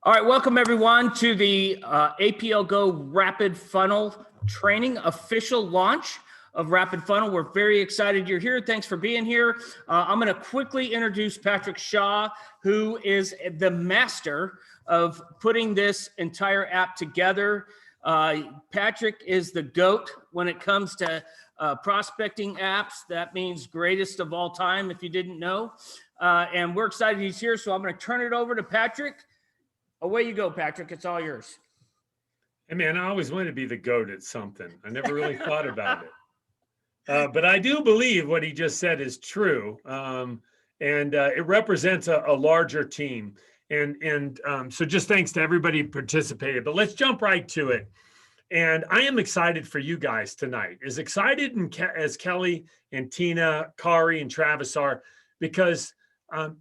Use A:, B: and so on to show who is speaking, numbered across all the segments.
A: All right, welcome everyone to the Apl Go Rapid Funnel Training official launch of Rapid Funnel. We're very excited you're here. Thanks for being here. I'm going to quickly introduce Patrick Shaw, who is the master of putting this entire app together. Patrick is the GOAT when it comes to prospecting apps. That means greatest of all time, if you didn't know. And we're excited he's here, so I'm going to turn it over to Patrick. Away you go, Patrick. It's all yours.
B: Hey, man, I always wanted to be the GOAT at something. I never really thought about it. But I do believe what he just said is true. And it represents a larger team. And so just thanks to everybody who participated. But let's jump right to it. And I am excited for you guys tonight. As excited as Kelly and Tina, Kari, and Travis are, because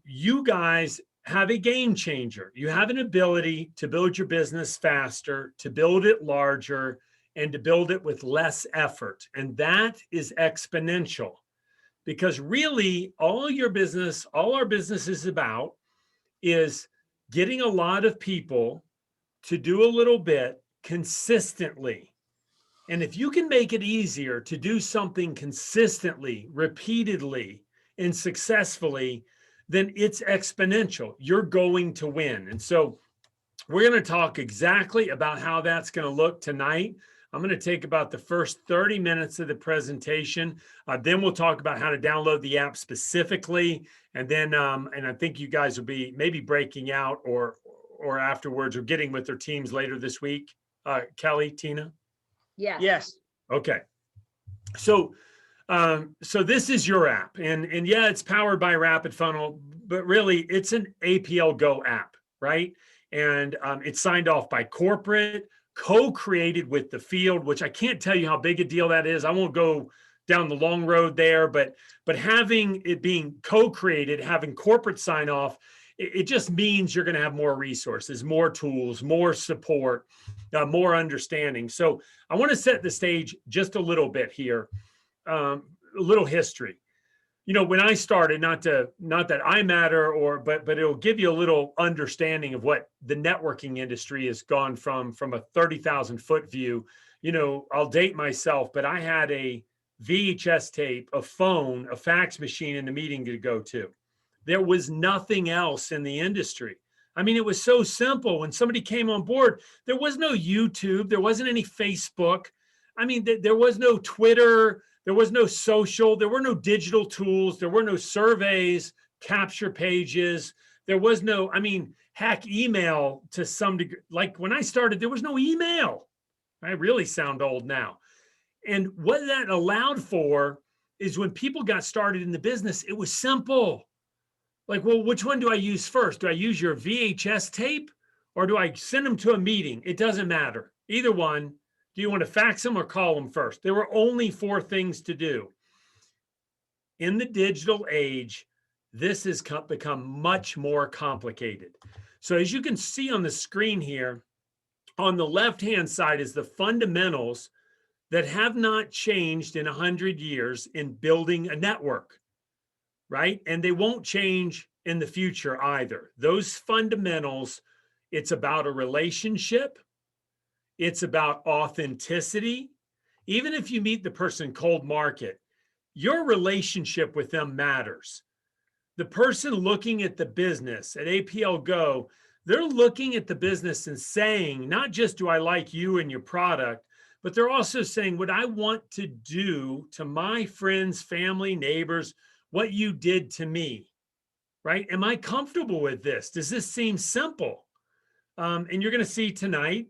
B: you guys have a game changer. You have an ability to build your business faster, to build it larger, and to build it with less effort. And that is exponential, because really all our business is about is getting a lot of people to do a little bit consistently. And if you can make it easier to do something consistently, repeatedly, and successfully, then it's exponential. You're going to win. And so we're going to talk exactly about how that's going to look tonight. I'm going to take about the first 30 minutes of the presentation. Then we'll talk about how to download the app specifically. And then, and I think you guys will be maybe breaking out or afterwards or getting with their teams later this week. Kelly, Tina?
C: Yes.
A: Yes.
B: Okay. So this is your app, and yeah, it's powered by Rapid Funnel, but really it's an Apl Go app, right? And it's signed off by corporate, co-created with the field, which I can't tell you how big a deal that is. I won't go down the long road there, but having it being co-created, having corporate sign off, it just means you're going to have more resources, more tools, more support, more understanding. So I want to set the stage just a little bit here. A little history. You know, when I started, not that I matter, but it'll give you a little understanding of what the networking industry has gone from a 30,000 foot view. You know, I'll date myself, but I had a VHS tape, a phone, a fax machine, and a meeting to go to. There was nothing else in the industry. I mean, it was so simple. When somebody came on board, there was no YouTube, there wasn't any Facebook. I mean, there was no Twitter. There was no social, there were no digital tools, there were no surveys, capture pages. There was no, I mean, heck, email to some degree. Like when I started, there was no email. I really sound old now. And what that allowed for is when people got started in the business, it was simple. Like, well, which one do I use first? Do I use your VHS tape or do I send them to a meeting? It doesn't matter. Either one. Do you want to fax them or call them first? There were only 4 things to do. In the digital age, this has become much more complicated. So as you can see on the screen here, on the left-hand side is the fundamentals that have not changed in 100 years in building a network, right? And they won't change in the future either. Those fundamentals, it's about a relationship. It's about authenticity. Even if you meet the person cold market, your relationship with them matters. The person looking at the business at Apl Go, they're looking at the business and saying, not just do I like you and your product, but they're also saying what I want to do to my friends, family, neighbors, what you did to me, right? Am I comfortable with this? Does this seem simple? And you're going to see tonight,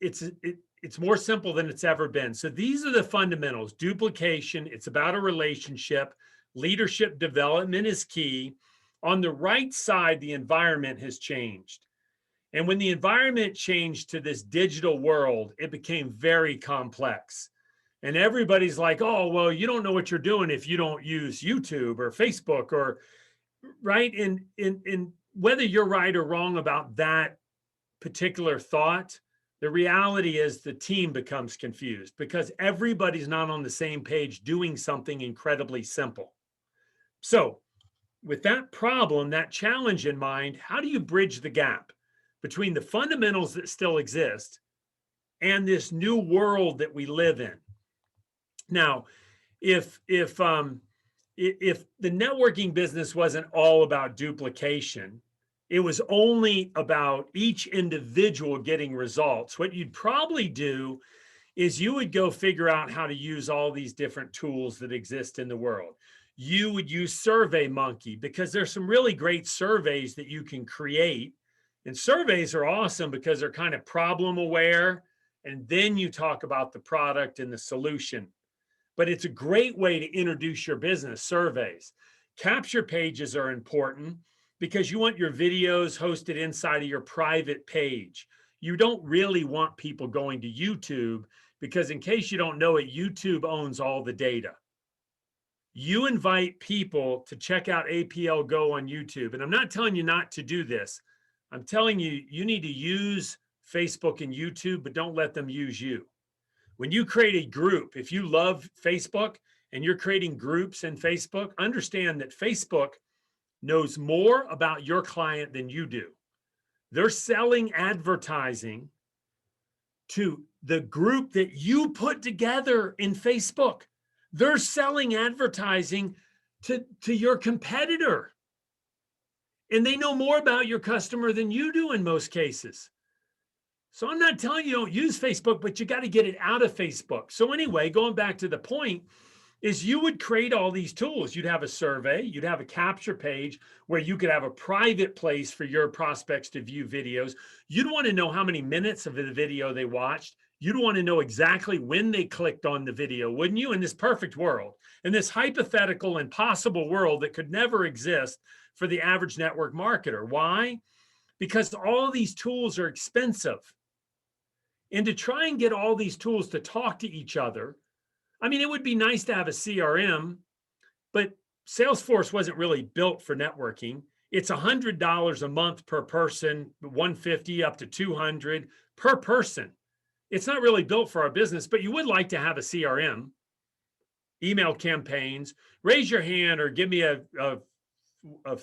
B: it's more simple than it's ever been. So these are the fundamentals. Duplication, it's about a relationship. Leadership development is key. On the right side, the environment has changed. And when the environment changed to this digital world, it became very complex. And everybody's like, oh, well, you don't know what you're doing if you don't use YouTube or Facebook or, right? And whether you're right or wrong about that particular thought, the reality is the team becomes confused because everybody's not on the same page doing something incredibly simple. So with that problem, that challenge in mind, how do you bridge the gap between the fundamentals that still exist and this new world that we live in. Now, if the networking business wasn't all about duplication, it was only about each individual getting results, what you'd probably do is you would go figure out how to use all these different tools that exist in the world. You would use SurveyMonkey because there's some really great surveys that you can create. And surveys are awesome because they're kind of problem aware. And then you talk about the product and the solution. But it's a great way to introduce your business, surveys. Capture pages are important because you want your videos hosted inside of your private page. You don't really want people going to YouTube because, in case you don't know it, YouTube owns all the data. You invite people to check out APL Go on YouTube. And I'm not telling you not to do this. I'm telling you, you need to use Facebook and YouTube, but don't let them use you. When you create a group, if you love Facebook and you're creating groups in Facebook, understand that Facebook knows more about your client than you do. They're selling advertising to the group that you put together in Facebook. They're selling advertising to your competitor. And they know more about your customer than you do in most cases. So I'm not telling you don't use Facebook, but you got to get it out of Facebook. So anyway, going back to the point is you would create all these tools. You'd have a survey, you'd have a capture page where you could have a private place for your prospects to view videos. You'd want to know how many minutes of the video they watched. You'd want to know exactly when they clicked on the video, wouldn't you? In this perfect world, in this hypothetical and possible world that could never exist for the average network marketer. Why? Because all these tools are expensive. And to try and get all these tools to talk to each other, I mean, it would be nice to have a CRM, but Salesforce wasn't really built for networking. It's $100 a month per person, $150 up to $200 per person. It's not really built for our business, but you would like to have a CRM, email campaigns. Raise your hand or give me a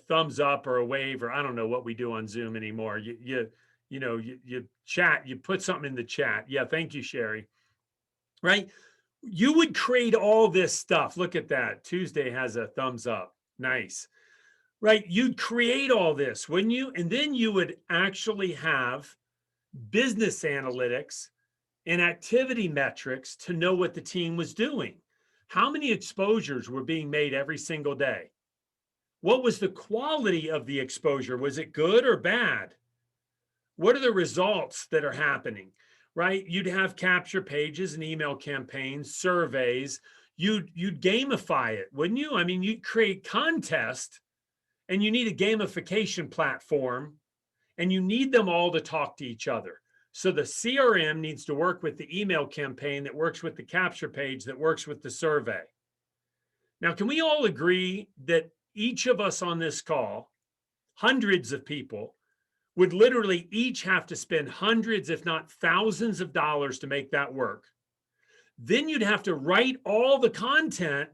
B: thumbs up or a wave, or I don't know what we do on Zoom anymore. You chat, you put something in the chat. Yeah, thank you, Sherry. Right? You would create all this stuff. Look at that. Tuesday has a thumbs up. Nice. Right? You'd create all this, wouldn't you? And then you would actually have business analytics and activity metrics to know what the team was doing. How many exposures were being made every single day? What was the quality of the exposure? Was it good or bad? What are the results that are happening, right? You'd have capture pages and email campaigns, surveys. You'd gamify it, wouldn't you? I mean, you'd create contests, and you need a gamification platform, and you need them all to talk to each other. So the CRM needs to work with the email campaign that works with the capture page that works with the survey. Now, can we all agree that each of us on this call, hundreds of people, would literally each have to spend hundreds, if not thousands of dollars to make that work? Then you'd have to write all the content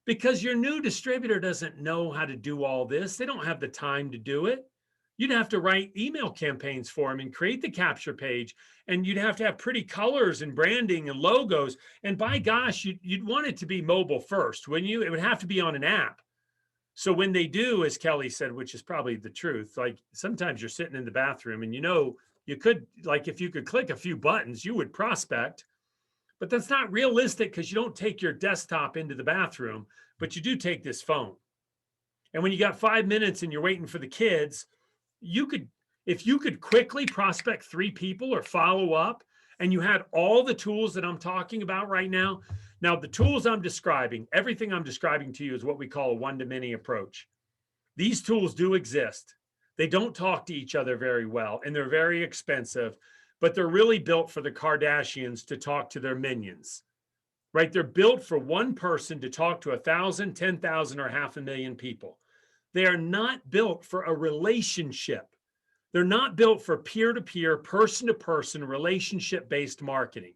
B: because your new distributor doesn't know how to do all this. They don't have the time to do it. You'd have to write email campaigns for them and create the capture page. And you'd have to have pretty colors and branding and logos. And by gosh, you'd want it to be mobile first, wouldn't you? It would have to be on an app. So when they do, as Kelly said, which is probably the truth, like sometimes you're sitting in the bathroom and you could, like if you could click a few buttons, you would prospect, but that's not realistic because you don't take your desktop into the bathroom, but you do take this phone. And when you got 5 minutes and you're waiting for the kids, if you could quickly prospect 3 people or follow up, and you had all the tools that I'm talking about right now. Now, the tools I'm describing, everything I'm describing to you is what we call a one-to-many approach. These tools do exist. They don't talk to each other very well, and they're very expensive, but they're really built for the Kardashians to talk to their minions, right? They're built for one person to talk to 1,000, 10,000, or 500,000 people. They are not built for a relationship. They're not built for peer-to-peer, person-to-person, relationship-based marketing.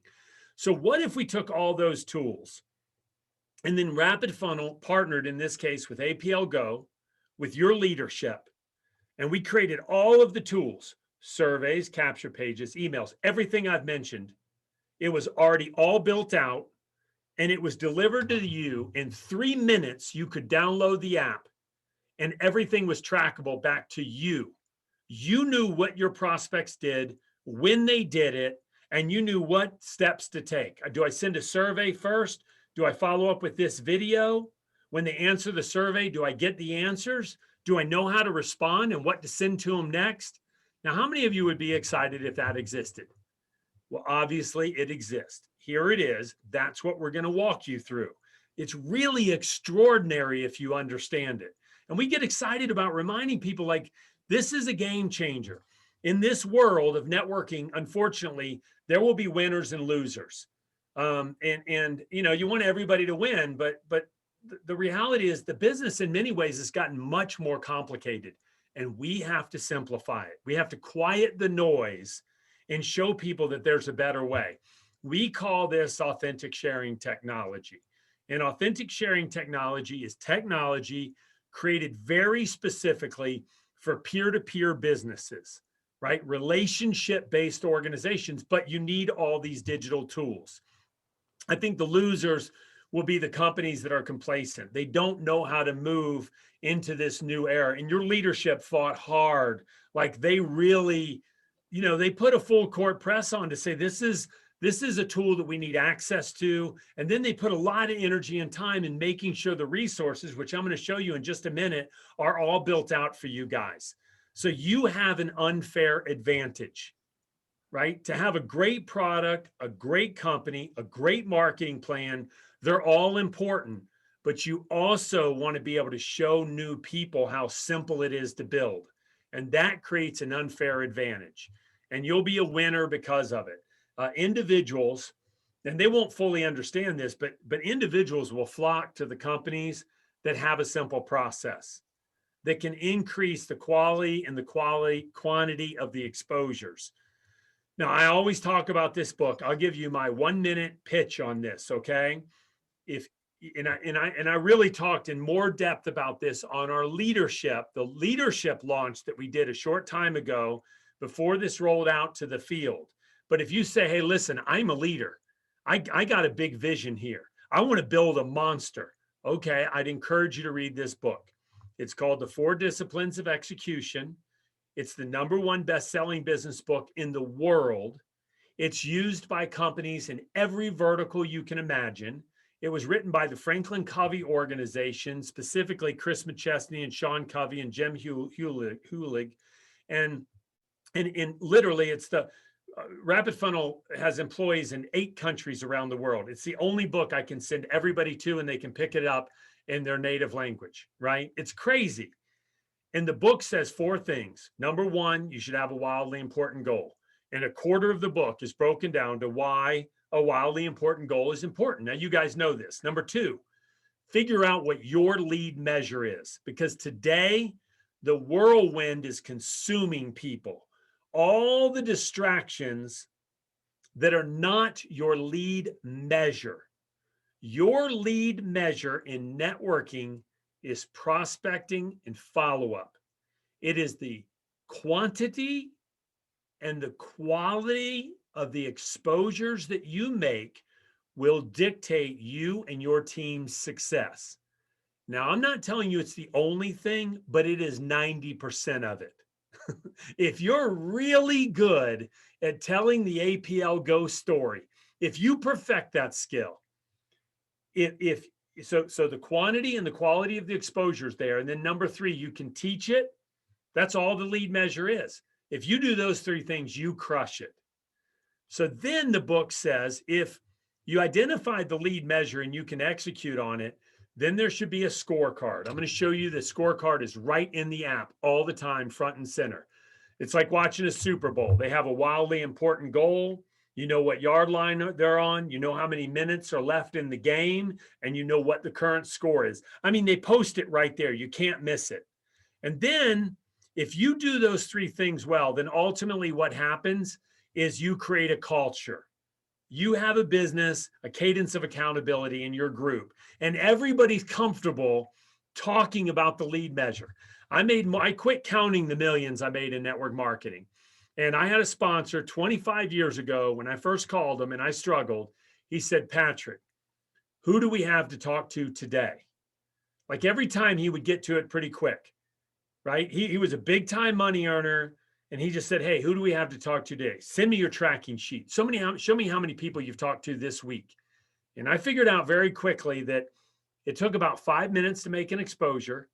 B: So what if we took all those tools and then Rapid Funnel partnered, in this case, with APL Go, with your leadership, and we created all of the tools, surveys, capture pages, emails, everything I've mentioned. It was already all built out, and it was delivered to you in 3 minutes. You could download the app and everything was trackable back to you. You knew what your prospects did, when they did it, and you knew what steps to take. Do I send a survey first? Do I follow up with this video? When they answer the survey, do I get the answers? Do I know how to respond and what to send to them next? Now, how many of you would be excited if that existed? Well, obviously it exists. Here it is. That's what we're going to walk you through. It's really extraordinary if you understand it. And we get excited about reminding people like this is a game changer. In this world of networking, unfortunately, there will be winners and losers. And you know, you want everybody to win, but the reality is the business in many ways has gotten much more complicated, and we have to simplify it. We have to quiet the noise and show people that there's a better way. We call this authentic sharing technology. And authentic sharing technology is technology created very specifically for peer-to-peer businesses, right? Relationship-based organizations, but you need all these digital tools. I think the losers will be the companies that are complacent. They don't know how to move into this new era. And your leadership fought hard. Like they really, you know, they put a full court press on to say, this is a tool that we need access to. And then they put a lot of energy and time in making sure the resources, which I'm going to show you in just a minute, are all built out for you guys. So you have an unfair advantage, right? To have a great product, a great company, a great marketing plan, they're all important, but you also want to be able to show new people how simple it is to build. And that creates an unfair advantage. And you'll be a winner because of it. Individuals, and they won't fully understand this, but individuals will flock to the companies that have a simple process that can increase the quality and the quantity of the exposures. Now, I always talk about this book. I'll give you my 1-minute pitch on this, okay? I really talked in more depth about this on our leadership, the leadership launch that we did a short time ago before this rolled out to the field. But if you say, hey, listen, I'm a leader. I got a big vision here. I want to build a monster. Okay, I'd encourage you to read this book. It's called The 4 Disciplines of Execution. It's the #1 best-selling business book in the world. It's used by companies in every vertical you can imagine. It was written by the Franklin Covey organization, specifically Chris McChesney and Sean Covey and Jim Hulig. And literally, it's the Rapid Funnel has employees in 8 countries around the world. It's the only book I can send everybody to, and they can pick it up in their native language, right? It's crazy. And the book says 4 things. #1, you should have a wildly important goal. And a quarter of the book is broken down to why a wildly important goal is important. Now, you guys know this. #2, figure out what your lead measure is, because today the whirlwind is consuming people. All the distractions that are not your lead measure. Your lead measure in networking is prospecting and follow-up. It is the quantity and the quality of the exposures that you make will dictate you and your team's success. Now, I'm not telling you it's the only thing, but it is 90% of it. If you're really good at telling the APL Go story, if you perfect that skill, so the quantity and the quality of the exposures there, and then #3, you can teach it. That's all the lead measure is. If you do those 3 things, you crush it. So then the book says, if you identified the lead measure and you can execute on it, then there should be a scorecard. I'm going to show you the scorecard is right in the app all the time, front and center. It's like watching a Super Bowl. They have a wildly important goal. You know what yard line they're on. You know how many minutes are left in the game, and you know what the current score is. I mean, they post it right there. You can't miss it. And then if you do those 3 things well, then ultimately what happens is you create a culture. You have a business, a cadence of accountability in your group, and everybody's comfortable talking about the lead measure. I quit counting the millions I made in network marketing. And I had a sponsor 25 years ago when I first called him and I struggled. He said, Patrick, who do we have to talk to today? Like every time he would get to it pretty quick, right? He was a big time money earner. And he just said, hey, who do we have to talk to today? Send me your tracking sheet. Show me how many people you've talked to this week. And I figured out very quickly that it took about 5 minutes to make an exposure.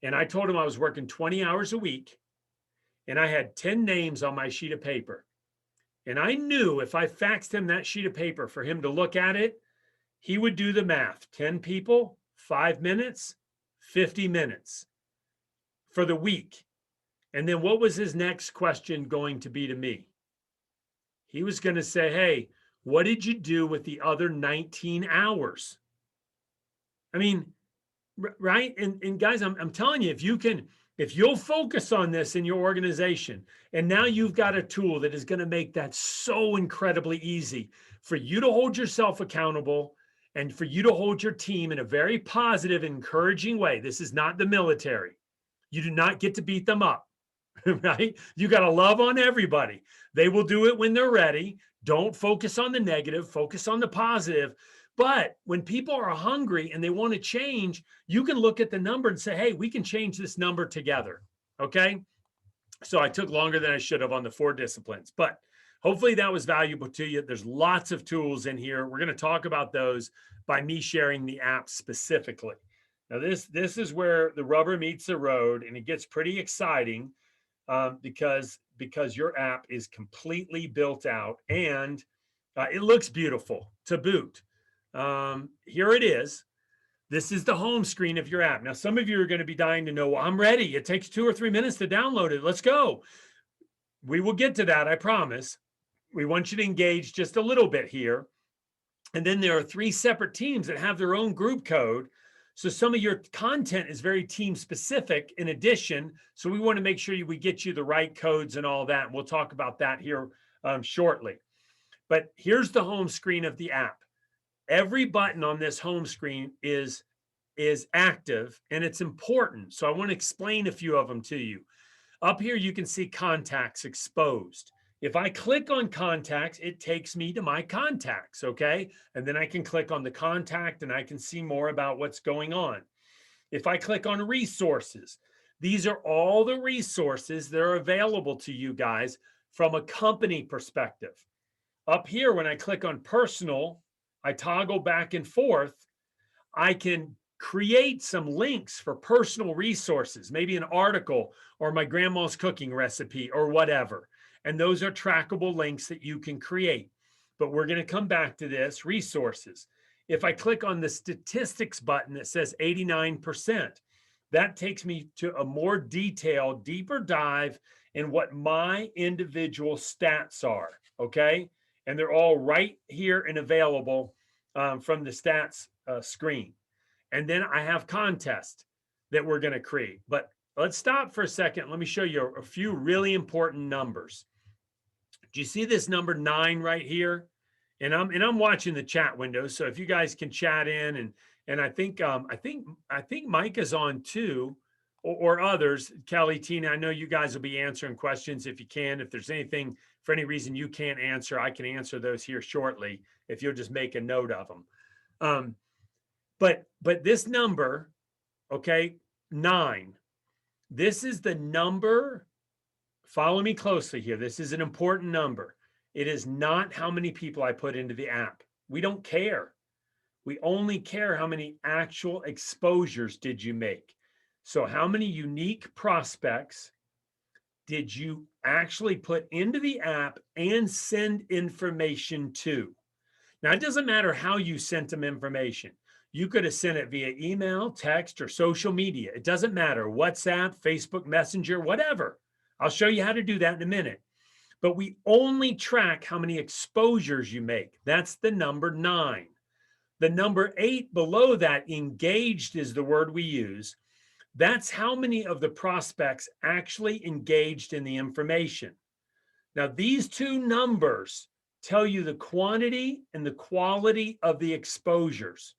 B: And I told him I was working 20 hours a week. And I had 10 names on my sheet of paper. And I knew if I faxed him that sheet of paper for him to look at it, he would do the math. 10 people, 5 minutes, 50 minutes for the week. And then what was his next question going to be to me? He was going to say, hey, what did you do with the other 19 hours? I mean, right? And guys, I'm telling you, if you'll focus on this in your organization, and now you've got a tool that is going to make that so incredibly easy for you to hold yourself accountable and for you to hold your team in a very positive, encouraging way. This is not the military. You do not get to beat them up, right? You got to love on everybody. They will do it when they're ready. Don't focus on the negative, focus on the positive. But when people are hungry and they want to change, you can look at the number and say, hey, we can change this number together. Okay. So I took longer than I should have on the 4 disciplines, but hopefully that was valuable to you. There's lots of tools in here. We're going to talk about those by me sharing the app specifically. Now, this is where the rubber meets the road, and it gets pretty exciting because your app is completely built out and it looks beautiful to boot. Here it is. This is the home screen of your app. Now, some of you are going to be dying to know, well, I'm ready. It takes 2 or 3 minutes to download it. Let's go. We will get to that, I promise. We want you to engage just a little bit here. And then there are 3 separate teams that have their own group code. So some of your content is very team specific in addition. So we want to make sure we get you the right codes and all that. And we'll talk about that here shortly. But here's the home screen of the app. Every button on this home screen is active and it's important. So I want to explain a few of them to you. Up here, you can see contacts exposed. If I click on contacts, it takes me to my contacts, okay? And then I can click on the contact and I can see more about what's going on. If I click on resources, these are all the resources that are available to you guys from a company perspective. Up here, when I click on personal, I toggle back and forth. I can create some links for personal resources, maybe an article or my grandma's cooking recipe or whatever. And those are trackable links that you can create. But we're going to come back to this, resources. If I click on the statistics button that says 89%, that takes me to a more detailed, deeper dive in what my individual stats are, okay? And they're all right here and available from the stats screen. And then I have contests that we're going to create. But let's stop for a second. Let me show you a few really important numbers. Do you see this number 9 right here? And I'm watching the chat window. So if you guys can chat in and I think Mike is on too, or others. Kelly, Tina, I know you guys will be answering questions if you can. If there's anything for any reason you can't answer, I can answer those here shortly if you'll just make a note of them. But this number, okay, 9, this is the number. Follow me closely here. This is an important number. It is not how many people I put into the app. We don't care. We only care how many actual exposures did you make. So how many unique prospects did you actually put into the app and send information to? Now, it doesn't matter how you sent them information. You could have sent it via email, text, or social media. It doesn't matter. WhatsApp, Facebook Messenger, whatever. I'll show you how to do that in a minute. But we only track how many exposures you make. That's the number 9. The number 8 below that, engaged, is the word we use. That's how many of the prospects actually engaged in the information. Now, these 2 numbers tell you the quantity and the quality of the exposures.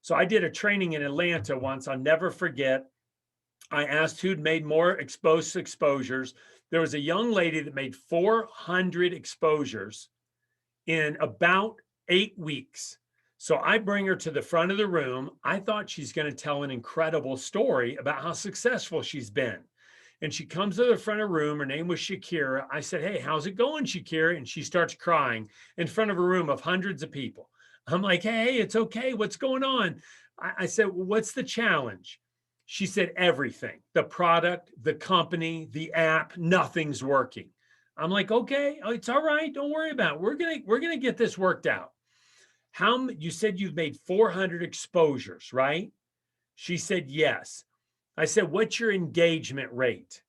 B: So I did a training in Atlanta once. I'll never forget. I asked who'd made more exposures. There was a young lady that made 400 exposures in about 8 weeks. So I bring her to the front of the room. I thought she's going to tell an incredible story about how successful she's been. And she comes to the front of the room. Her name was Shakira. I said, "Hey, how's it going, Shakira?" And she starts crying in front of a room of hundreds of people. I'm like, "Hey, it's okay. What's going on?" I said, "Well, what's the challenge?" She said, "Everything, the product, the company, the app, nothing's working." I'm like, "Okay, it's all right. Don't worry about it. We're going to get this worked out." You said you've made 400 exposures, right? She said, "Yes." I said, "What's your engagement rate?"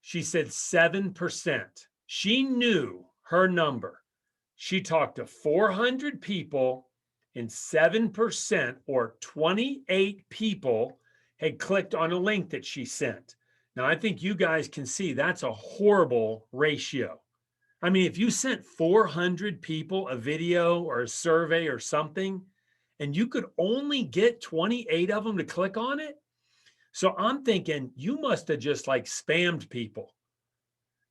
B: She said 7%. She knew her number. She talked to 400 people and 7% or 28 people had clicked on a link that she sent. Now, I think you guys can see that's a horrible ratio. I mean, if you sent 400 people a video or a survey or something, and you could only get 28 of them to click on it. So I'm thinking you must have just like spammed people.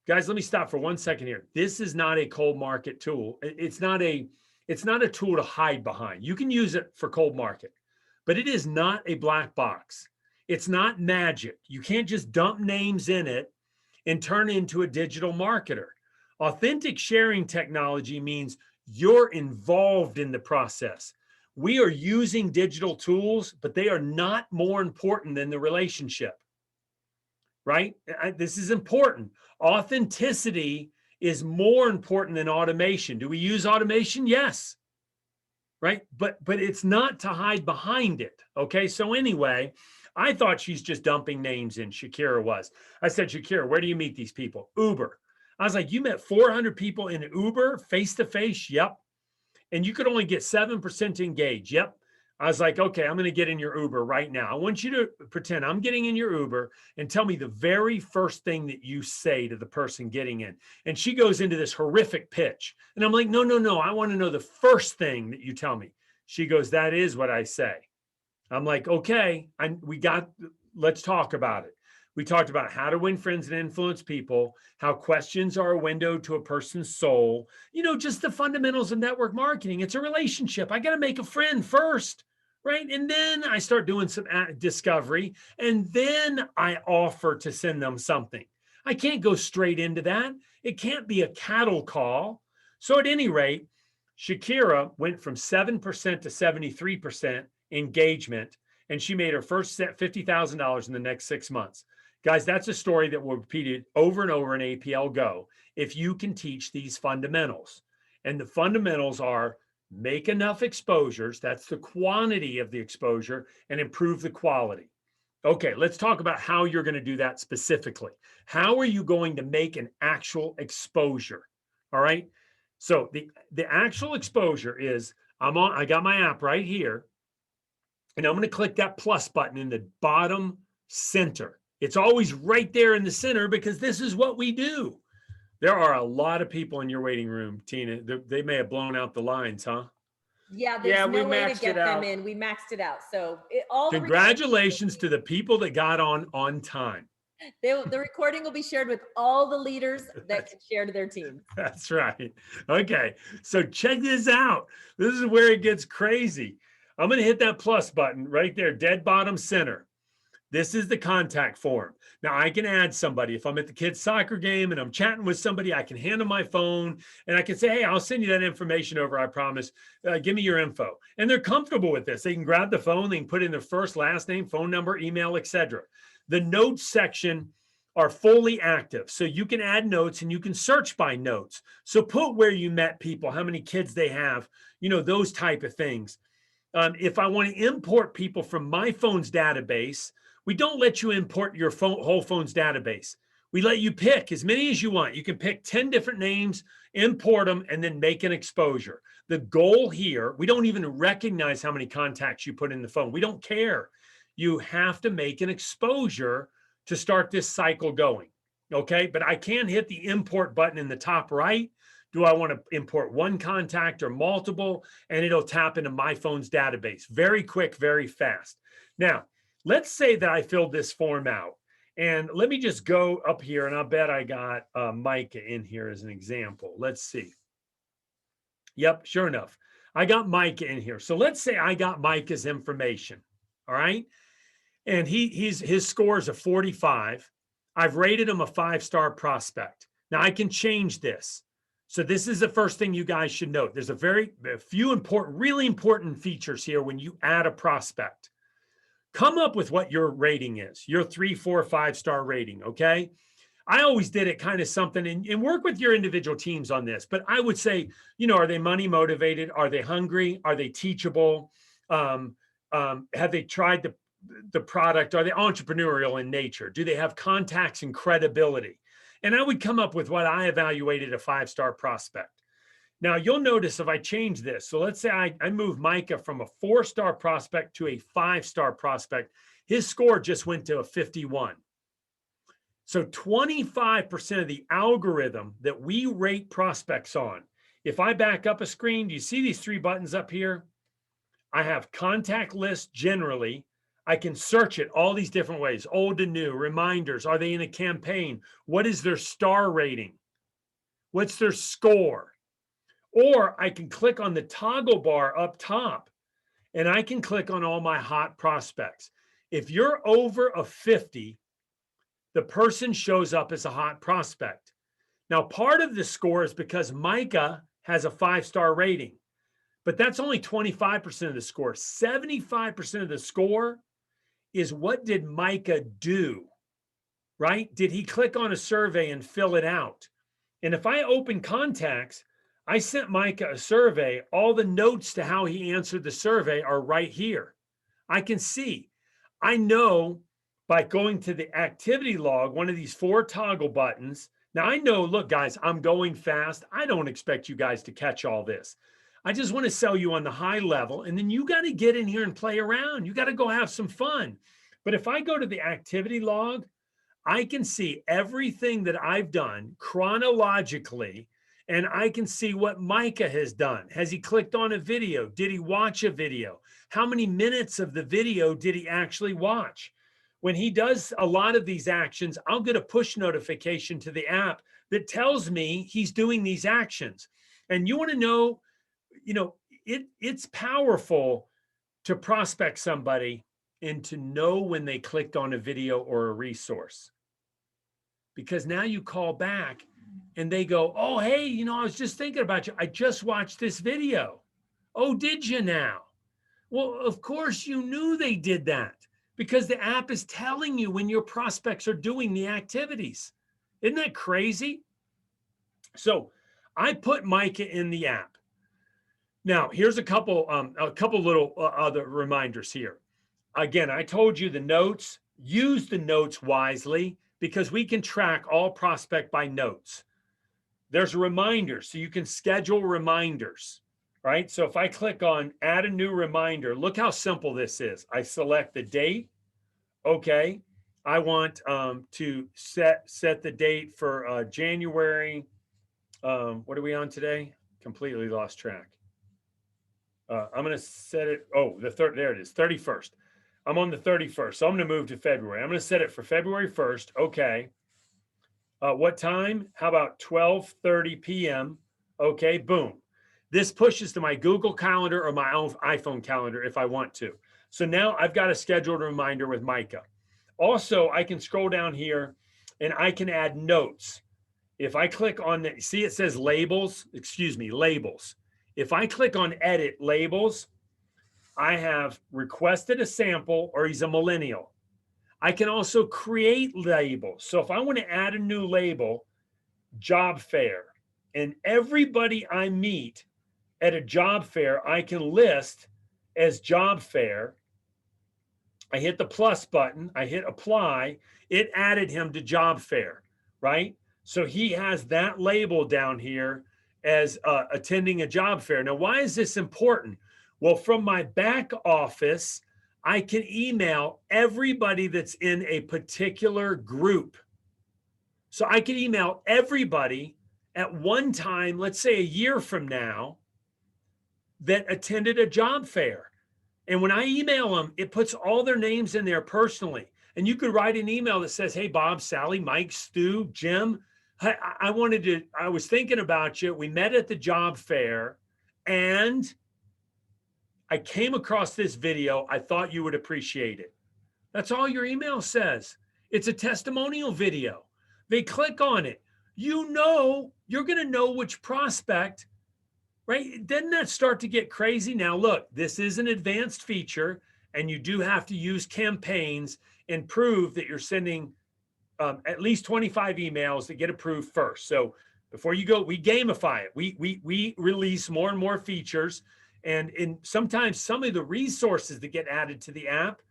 B: Guys, let me stop for 1 second here. This is not a cold market tool. It's not a tool to hide behind. You can use it for cold market, but it is not a black box. It's not magic. You can't just dump names in it and turn into a digital marketer. Authentic sharing technology means you're involved in the process. We are using digital tools, but they are not more important than the relationship, right? This is important. Authenticity is more important than automation. Do we use automation? Yes, right? But it's not to hide behind it, okay? So anyway, I thought she's just dumping names in. Shakira was. I said, "Shakira, where do you meet these people?" "Uber." I was like, "You met 400 people in Uber face-to-face?" "Yep." "And you could only get 7% engaged?" "Yep." I was like, "Okay, I'm going to get in your Uber right now. I want you to pretend I'm getting in your Uber and tell me the very first thing that you say to the person getting in." And she goes into this horrific pitch. And I'm like, no. I want to know the first thing that you tell me. She goes, "That is what I say." I'm like, "Okay, let's talk about it." We talked about how to win friends and influence people, how questions are a window to a person's soul, just the fundamentals of network marketing. It's a relationship. I got to make a friend first, right? And then I start doing some discovery, and then I offer to send them something. I can't go straight into that. It can't be a cattle call. So at any rate, Shakira went from 7% to 73% engagement, and she made her first $50,000 in the next 6 months. Guys, that's a story that will repeat it over and over in APL Go if you can teach these fundamentals. And the fundamentals are make enough exposures, that's the quantity of the exposure, and improve the quality. Okay, let's talk about how you're going to do that specifically. How are you going to make an actual exposure? All right. So the actual exposure is I got my app right here, and I'm going to click that plus button in the bottom center. It's always right there in the center because this is what we do. There are a lot of people in your waiting room, Tina. They may have blown out the lines, huh?
C: Yeah, there's
A: we
C: no way to
A: maxed
C: get
A: it
C: them
A: out.
C: in. We maxed it out. So all the
B: Congratulations to the people that got on time.
C: the recording will be shared with all the leaders that can share to their team.
B: That's right. Okay, so check this out. This is where it gets crazy. I'm going to hit that plus button right there, dead bottom center. This is the contact form. Now I can add somebody. If I'm at the kids' soccer game and I'm chatting with somebody, I can hand them my phone and I can say, "Hey, I'll send you that information over, I promise. Give me your info." And they're comfortable with this. They can grab the phone, they can put in their first, last name, phone number, email, etc. The notes section are fully active. So you can add notes and you can search by notes. So put where you met people, how many kids they have, those type of things. If I want to import people from my phone's database, we don't let you import your whole phone's database. We let you pick as many as you want. You can pick 10 different names, import them, and then make an exposure. The goal here, we don't even recognize how many contacts you put in the phone. We don't care. You have to make an exposure to start this cycle going, okay? But I can hit the import button in the top right. Do I want to import one contact or multiple? And it'll tap into my phone's database. Very quick, very fast. Now, let's say that I filled this form out. And let me just go up here, and I'll bet I got Micah in here as an example. Let's see. Yep, sure enough. I got Micah in here. So let's say I got Micah's information. All right. And his score is a 45. I've rated him a 5-star prospect. Now I can change this. So this is the first thing you guys should note. There's a few important, really important features here when you add a prospect. Come up with what your rating is, your 3, 4, 5-star rating, okay? I always did it kind of something, and work with your individual teams on this, but I would say, are they money motivated? Are they hungry? Are they teachable? Have they tried the product? Are they entrepreneurial in nature? Do they have contacts and credibility? And I would come up with what I evaluated a 5-star prospect. Now you'll notice if I change this, so let's say I move Micah from a 4-star prospect to a 5-star prospect, his score just went to a 51. So 25% of the algorithm that we rate prospects on, if I back up a screen, do you see these 3 buttons up here? I have contact list generally. I can search it all these different ways, old to new, reminders. Are they in a campaign? What is their star rating? What's their score? Or I can click on the toggle bar up top and I can click on all my hot prospects. If you're over a 50, the person shows up as a hot prospect. Now, part of the score is because Micah has a 5-star rating, but that's only 25% of the score. 75% of the score is what did Micah do, right? Did he click on a survey and fill it out? And if I open contacts, I sent Micah a survey. All the notes to how he answered the survey are right here. I can see. I know by going to the activity log, one of these 4 toggle buttons. Now I know, look, guys, I'm going fast. I don't expect you guys to catch all this. I just want to sell you on the high level. And then you got to get in here and play around. You got to go have some fun. But if I go to the activity log, I can see everything that I've done chronologically. And I can see what Micah has done. Has he clicked on a video? Did he watch a video? How many minutes of the video did he actually watch? When he does a lot of these actions, I'll get a push notification to the app that tells me he's doing these actions. And you want to know, it's powerful to prospect somebody and to know when they clicked on a video or a resource. Because now you call back and they go, oh, hey, I was just thinking about you. I just watched this video. Oh, did you now? Well, of course you knew they did that because the app is telling you when your prospects are doing the activities. Isn't that crazy? So I put Micah in the app. Now, here's a couple little other reminders here. Again, I told you the notes, use the notes wisely because we can track all prospect by notes. There's a reminder, so you can schedule reminders, right? So if I click on add a new reminder, look how simple this is. I select the date. Okay. I want to set the date for January. What are we on today? Completely lost track. I'm going to set it. Oh, there it is. 31st. I'm on the 31st. So I'm going to move to February. I'm going to set it for February 1st. Okay. What time? How about 12:30 p.m.? Okay, boom. This pushes to my Google Calendar or my own iPhone calendar if I want to. So now I've got a scheduled reminder with Micah. Also, I can scroll down here and I can add notes. If I click on, see it says labels, labels. If I click on edit labels, I have requested a sample or he's a millennial. I can also create labels. So if I want to add a new label, job fair, and everybody I meet at a job fair, I can list as job fair. I hit the plus button, I hit apply, it added him to job fair, right? So he has that label down here as attending a job fair. Now, why is this important? Well, from my back office, I can email everybody that's in a particular group. So I can email everybody at one time, let's say a year from now, that attended a job fair. And when I email them, it puts all their names in there personally. And you could write an email that says, hey, Bob, Sally, Mike, Stu, Jim, I was thinking about you. We met at the job fair and I came across this video. I thought you would appreciate it. That's all your email says. It's a testimonial video. They click on it. You know, you're going to know which prospect, right? Doesn't that start to get crazy? Now, look, this is an advanced feature and you do have to use campaigns and prove that you're sending at least 25 emails that get approved first. So before you go, we gamify it. We release more and more features. And sometimes some of the resources that get added to the app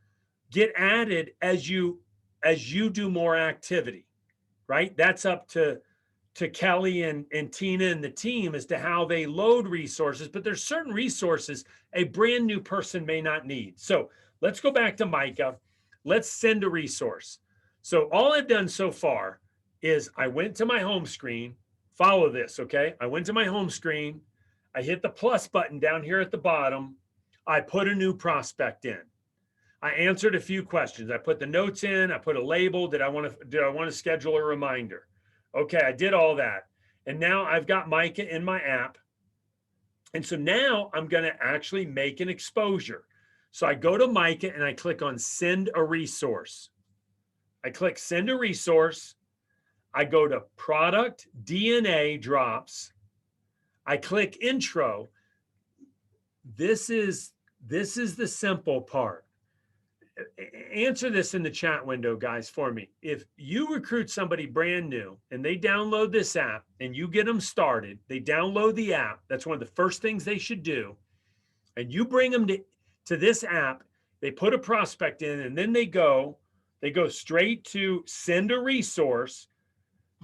B: get added as you do more activity, right? That's up to Kelly and Tina and the team as to how they load resources, but there's certain resources a brand new person may not need. So let's go back to Micah. Let's send a resource. So all I've done so far is I went to my home screen. Follow this, okay? I went to my home screen. I hit the plus button down here at the bottom. I put a new prospect in. I answered a few questions. I put the notes in. I put a label. Did I want to schedule a reminder? Okay, I did all that. And now I've got Micah in my app. And so now I'm going to actually make an exposure. So I go to Micah and I click on send a resource. I click send a resource. I go to product DNA drops. I click intro. This is the simple part. Answer this in the chat window, guys, for me. If you recruit somebody brand new and they download this app and you get them started, they download the app. That's one of the first things they should do. And you bring them to this app, they put a prospect in, and then they go straight to send a resource.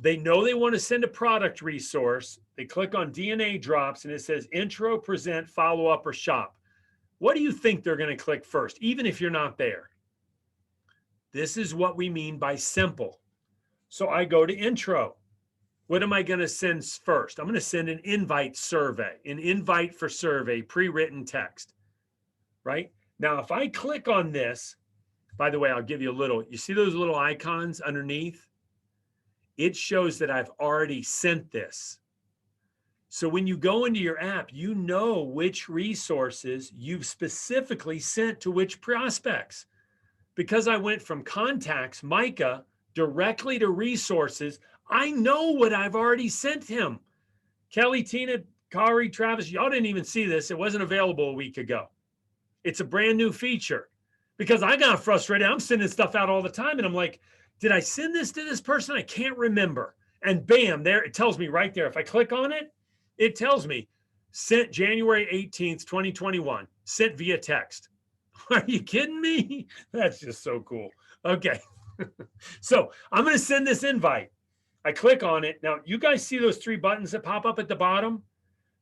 B: They know they want to send a product resource. They click on DNA drops and it says intro, present, follow up, or shop. What do you think they're going to click first, even if you're not there? This is what we mean by simple. So I go to intro. What am I going to send first? I'm going to send an invite survey, an invite for survey, pre-written text, right? Now, if I click on this, by the way, I'll give you a little, you see those little icons underneath? It shows that I've already sent this. So when you go into your app, you know which resources you've specifically sent to which prospects. Because I went from contacts, Micah, directly to resources, I know what I've already sent him. Kelly, Tina, Kari, Travis, y'all didn't even see this. It wasn't available a week ago. It's a brand new feature because I got frustrated. I'm sending stuff out all the time. And I'm like, did I send this to this person? I can't remember. And bam, there it tells me right there. If I click on it, it tells me sent January 18th, 2021, sent via text. Are you kidding me? That's just so cool. Okay. So I'm going to send this invite. I click on it. Now, you guys see those three buttons that pop up at the bottom?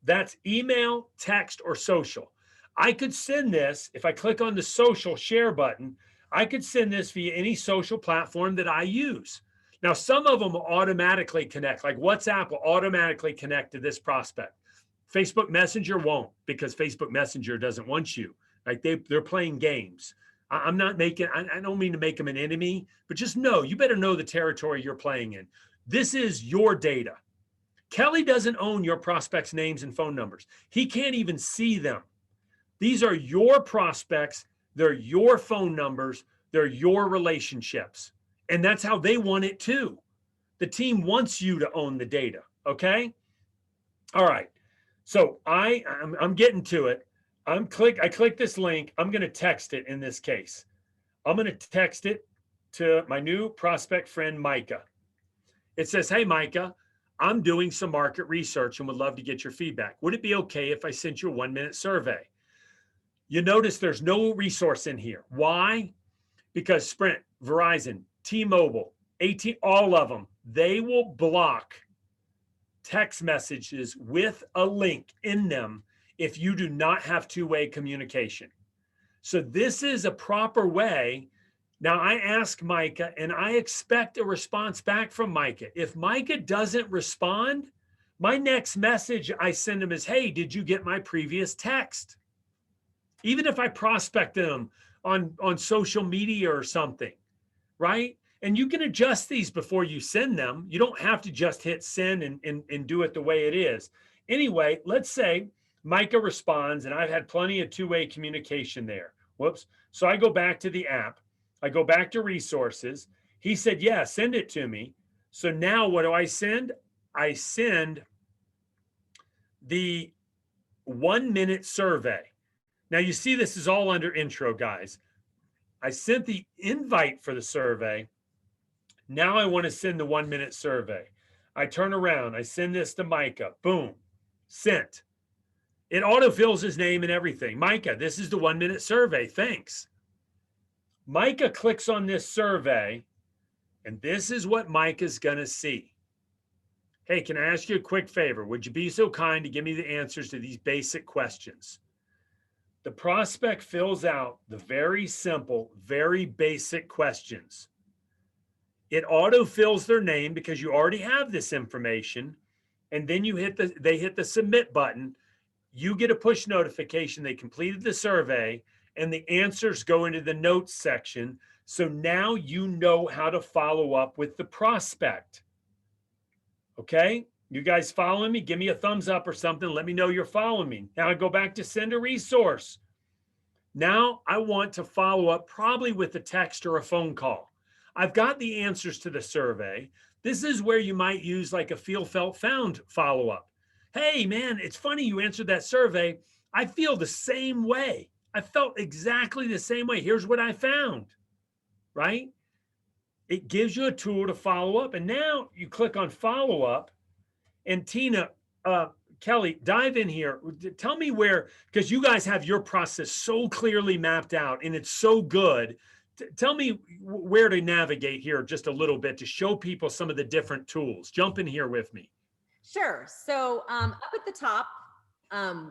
B: That's email, text, or social. I could send this, if I click on the social share button, I could send this via any social platform that I use. Now, some of them will automatically connect, like WhatsApp will automatically connect to this prospect. Facebook Messenger won't, because Facebook Messenger doesn't want you. Like they're playing games. I don't mean to make them an enemy, but just know, you better know the territory you're playing in. This is your data. Kelly doesn't own your prospects' names and phone numbers. He can't even see them. These are your prospects. They're your phone numbers. They're your relationships. And that's how they want it too. The team wants you to own the data. Okay. All right. So I'm getting to it. I click this link. I'm going to text it in this case. I'm going to text it to my new prospect friend, Micah. It says, hey, Micah, I'm doing some market research and would love to get your feedback. Would it be okay if I sent you a 1-minute survey? You notice there's no resource in here. Why? Because Sprint, Verizon, T-Mobile, AT, all of them, they will block text messages with a link in them if you do not have two-way communication. So this is a proper way. Now I ask Micah and I expect a response back from Micah. If Micah doesn't respond, my next message I send him is, hey, did you get my previous text? Even if I prospect them on social media or something, right? And you can adjust these before you send them. You don't have to just hit send and do it the way it is. Anyway, let's say Micah responds, and I've had plenty of two-way communication there. Whoops. So I go back to the app. I go back to resources. He said, yeah, send it to me. So now what do I send? I send the 1-minute survey. Now you see this is all under intro, guys. I sent the invite for the survey. Now I want to send the 1-minute survey. I turn around, I send this to Micah. Boom, sent. It autofills his name and everything. Micah, this is the 1-minute survey. Thanks. Micah clicks on this survey, and this is what Micah's going to see. Hey, can I ask you a quick favor? Would you be so kind to give me the answers to these basic questions? The prospect fills out the very simple, very basic questions. It autofills their name because you already have this information. And then they hit the submit button. You get a push notification. They completed the survey and the answers go into the notes section. So now you know how to follow up with the prospect. Okay. You guys following me? Give me a thumbs up or something. Let me know you're following me. Now I go back to send a resource. Now I want to follow up probably with a text or a phone call. I've got the answers to the survey. This is where you might use like a feel, felt, found follow-up. Hey man, it's funny you answered that survey. I feel the same way. I felt exactly the same way. Here's what I found, right? It gives you a tool to follow up. And now you click on follow up. And Tina, Kelly, dive in here. Tell me where, because you guys have your process so clearly mapped out and it's so good. Tell me where to navigate here just a little bit to show people some of the different tools. Jump in here with me.
C: Sure. So up at the top,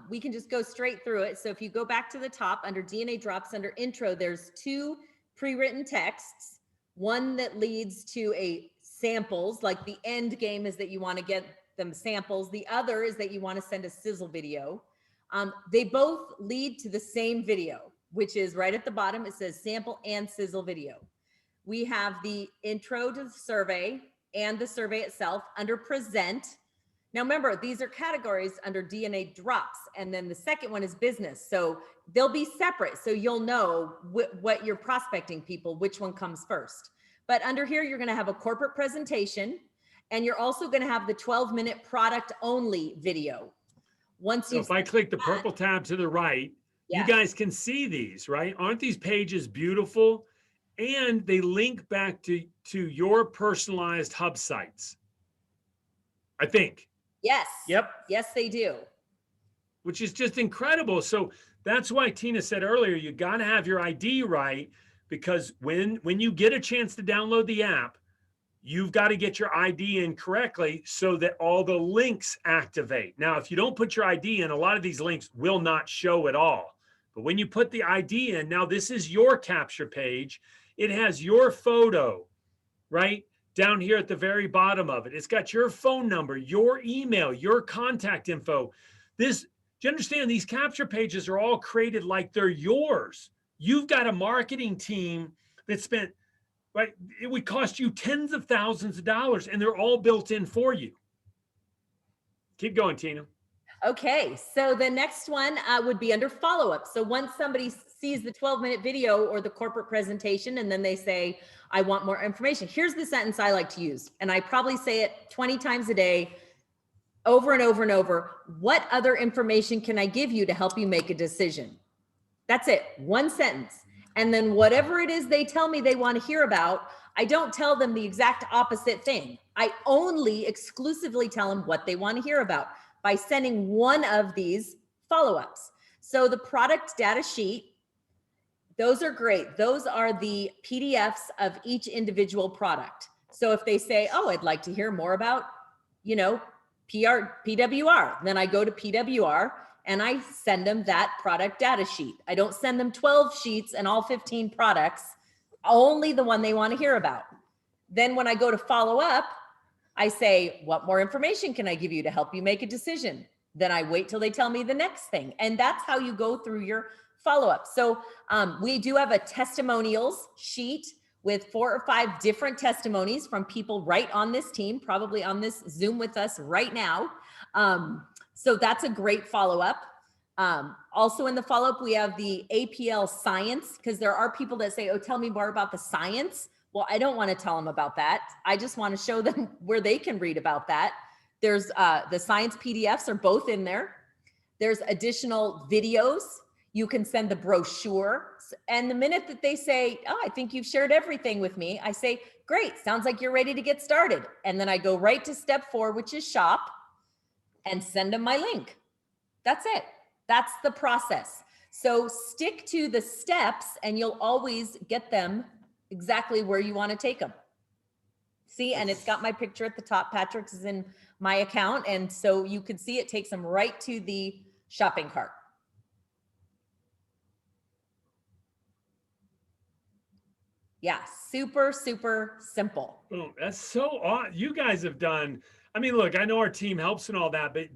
C: we can just go straight through it. So if you go back to the top under DNA drops under intro, there's 2 pre-written texts. One that leads to a samples, like the end game is that you want to get them samples. The other is that you want to send a sizzle video. They both lead to the same video, which is right at the bottom. It says sample and sizzle video. We have the intro to the survey and the survey itself under present. Now remember, these are categories under DNA drops. And then the second one is business. So they'll be separate. So you'll know what you're prospecting people, which one comes first. But under here, you're going to have a corporate presentation. And you're also going to have the 12-minute product only video. Once you,
B: so if I click the purple tab to the right,
C: yeah,
B: you guys can see these, right? Aren't these pages beautiful? And they link back to your personalized hub sites, I think.
C: Yes.
A: Yep.
C: Yes, they do.
B: Which is just incredible. So that's why Tina said earlier, you got to have your ID right, because when you get a chance to download the app, you've got to get your ID in correctly so that all the links activate. Now, if you don't put your ID in, a lot of these links will not show at all. But when you put the ID in, now this is your capture page. It has your photo, right? Down here at the very bottom of it. It's got your phone number, your email, your contact info. Do you understand? These capture pages are all created like they're yours. You've got a marketing team that spent, right? It would cost you tens of thousands of dollars and they're all built in for you. Keep going, Tina.
C: Okay. So the next one would be under follow-up. So once somebody sees the 12-minute video or the corporate presentation, and then they say, I want more information. Here's the sentence I like to use. And I probably say it 20 times a day, over and over and over. What other information can I give you to help you make a decision? That's it. One sentence. And then whatever it is they tell me they want to hear about, I don't tell them the exact opposite thing. I only exclusively tell them what they want to hear about by sending one of these follow-ups. So the product data sheet, those are great. Those are the PDFs of each individual product. So if they say, oh, I'd like to hear more about, PWR, then I go to PWR and I send them that product data sheet. I don't send them 12 sheets and all 15 products, only the one they want to hear about. Then when I go to follow up, I say, what more information can I give you to help you make a decision? Then I wait till they tell me the next thing. And that's how you go through your follow-up. So we do have a testimonials sheet with 4 or 5 different testimonies from people right on this team, probably on this Zoom with us right now. So that's a great follow-up. Also in the follow-up, we have the APL science, because there are people that say, oh, tell me more about the science. Well, I don't want to tell them about that. I just want to show them where they can read about that. There's the science PDFs are both in there. There's additional videos. You can send the brochure. And the minute that they say, oh, I think you've shared everything with me, I say, great, sounds like you're ready to get started. And then I go right to step 4, which is shop, and send them my link. That's it. That's the process. So stick to the steps and you'll always get them exactly where you want to take them. See, and it's got my picture at the top. Patrick's is in my account. And so you can see it takes them right to the shopping cart. Yeah, super, super simple.
B: Boom. That's so awesome. You guys have done, I mean, look, I know our team helps and all that, but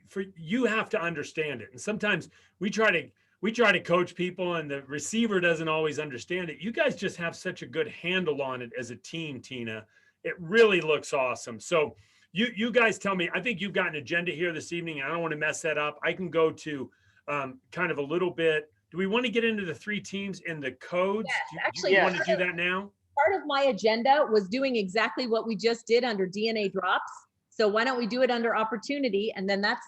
B: for you have to understand it. And sometimes we try to coach people and the receiver doesn't always understand it. You guys just have such a good handle on it as a team, Tina. It really looks awesome. So you guys tell me, I think you've got an agenda here this evening. I don't want to mess that up. I can go to kind of a little bit. Do we want to get into the 3 teams and the codes?
C: Yes,
B: do you want to do that now?
C: Part of my agenda was doing exactly what we just did under DNA drops. So why don't we do it under opportunity? And then that's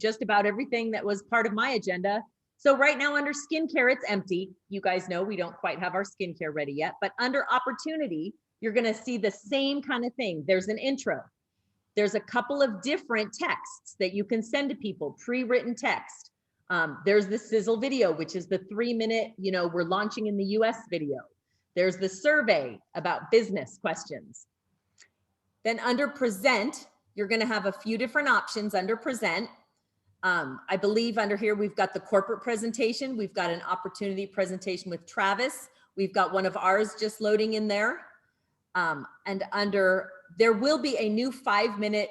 C: just about everything that was part of my agenda. So right now under skincare, it's empty. You guys know we don't quite have our skincare ready yet, but under opportunity, you're going to see the same kind of thing. There's an intro. There's a couple of different texts that you can send to people, pre-written text. There's the sizzle video, which is the 3-minute, we're launching in the US video. There's the survey about business questions. Then under present, you're going to have a few different options under present. I believe under here, we've got the corporate presentation. We've got an opportunity presentation with Travis. We've got one of ours just loading in there. And under, there will be a new 5-minute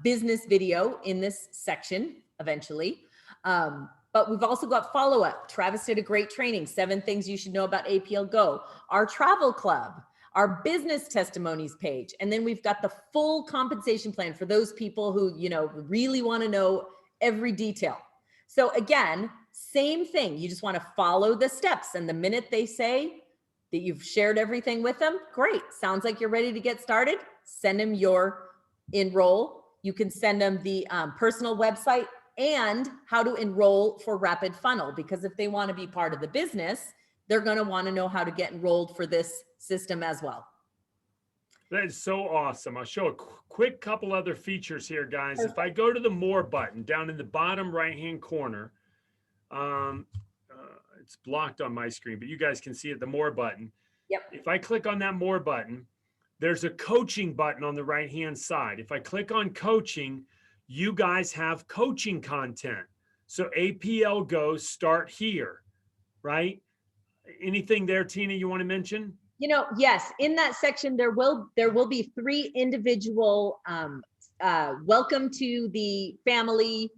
C: business video in this section eventually. But we've also got follow-up. Travis did a great training, 7 things you should know about Apl Go, our travel club, our business testimonies page. And then we've got the full compensation plan for those people who, really want to know every detail. So again, same thing. You just want to follow the steps. And the minute they say that you've shared everything with them, great. Sounds like you're ready to get started. Send them your enroll. You can send them the personal website and how to enroll for Rapid Funnel, because if they want to be part of the business, they're going to want to know how to get enrolled for this system as well.
B: That is so awesome. I'll show a quick couple other features here, guys. If I go to the More button down in the bottom right-hand corner, it's blocked on my screen, but you guys can see it, the More button.
C: Yep.
B: If I click on that More button, there's a coaching button on the right-hand side. If I click on coaching, you guys have coaching content. So APL Go start here, right? Anything there, Tina, you want to mention?
C: Yes, in that section, there will be 3 individual welcome to the family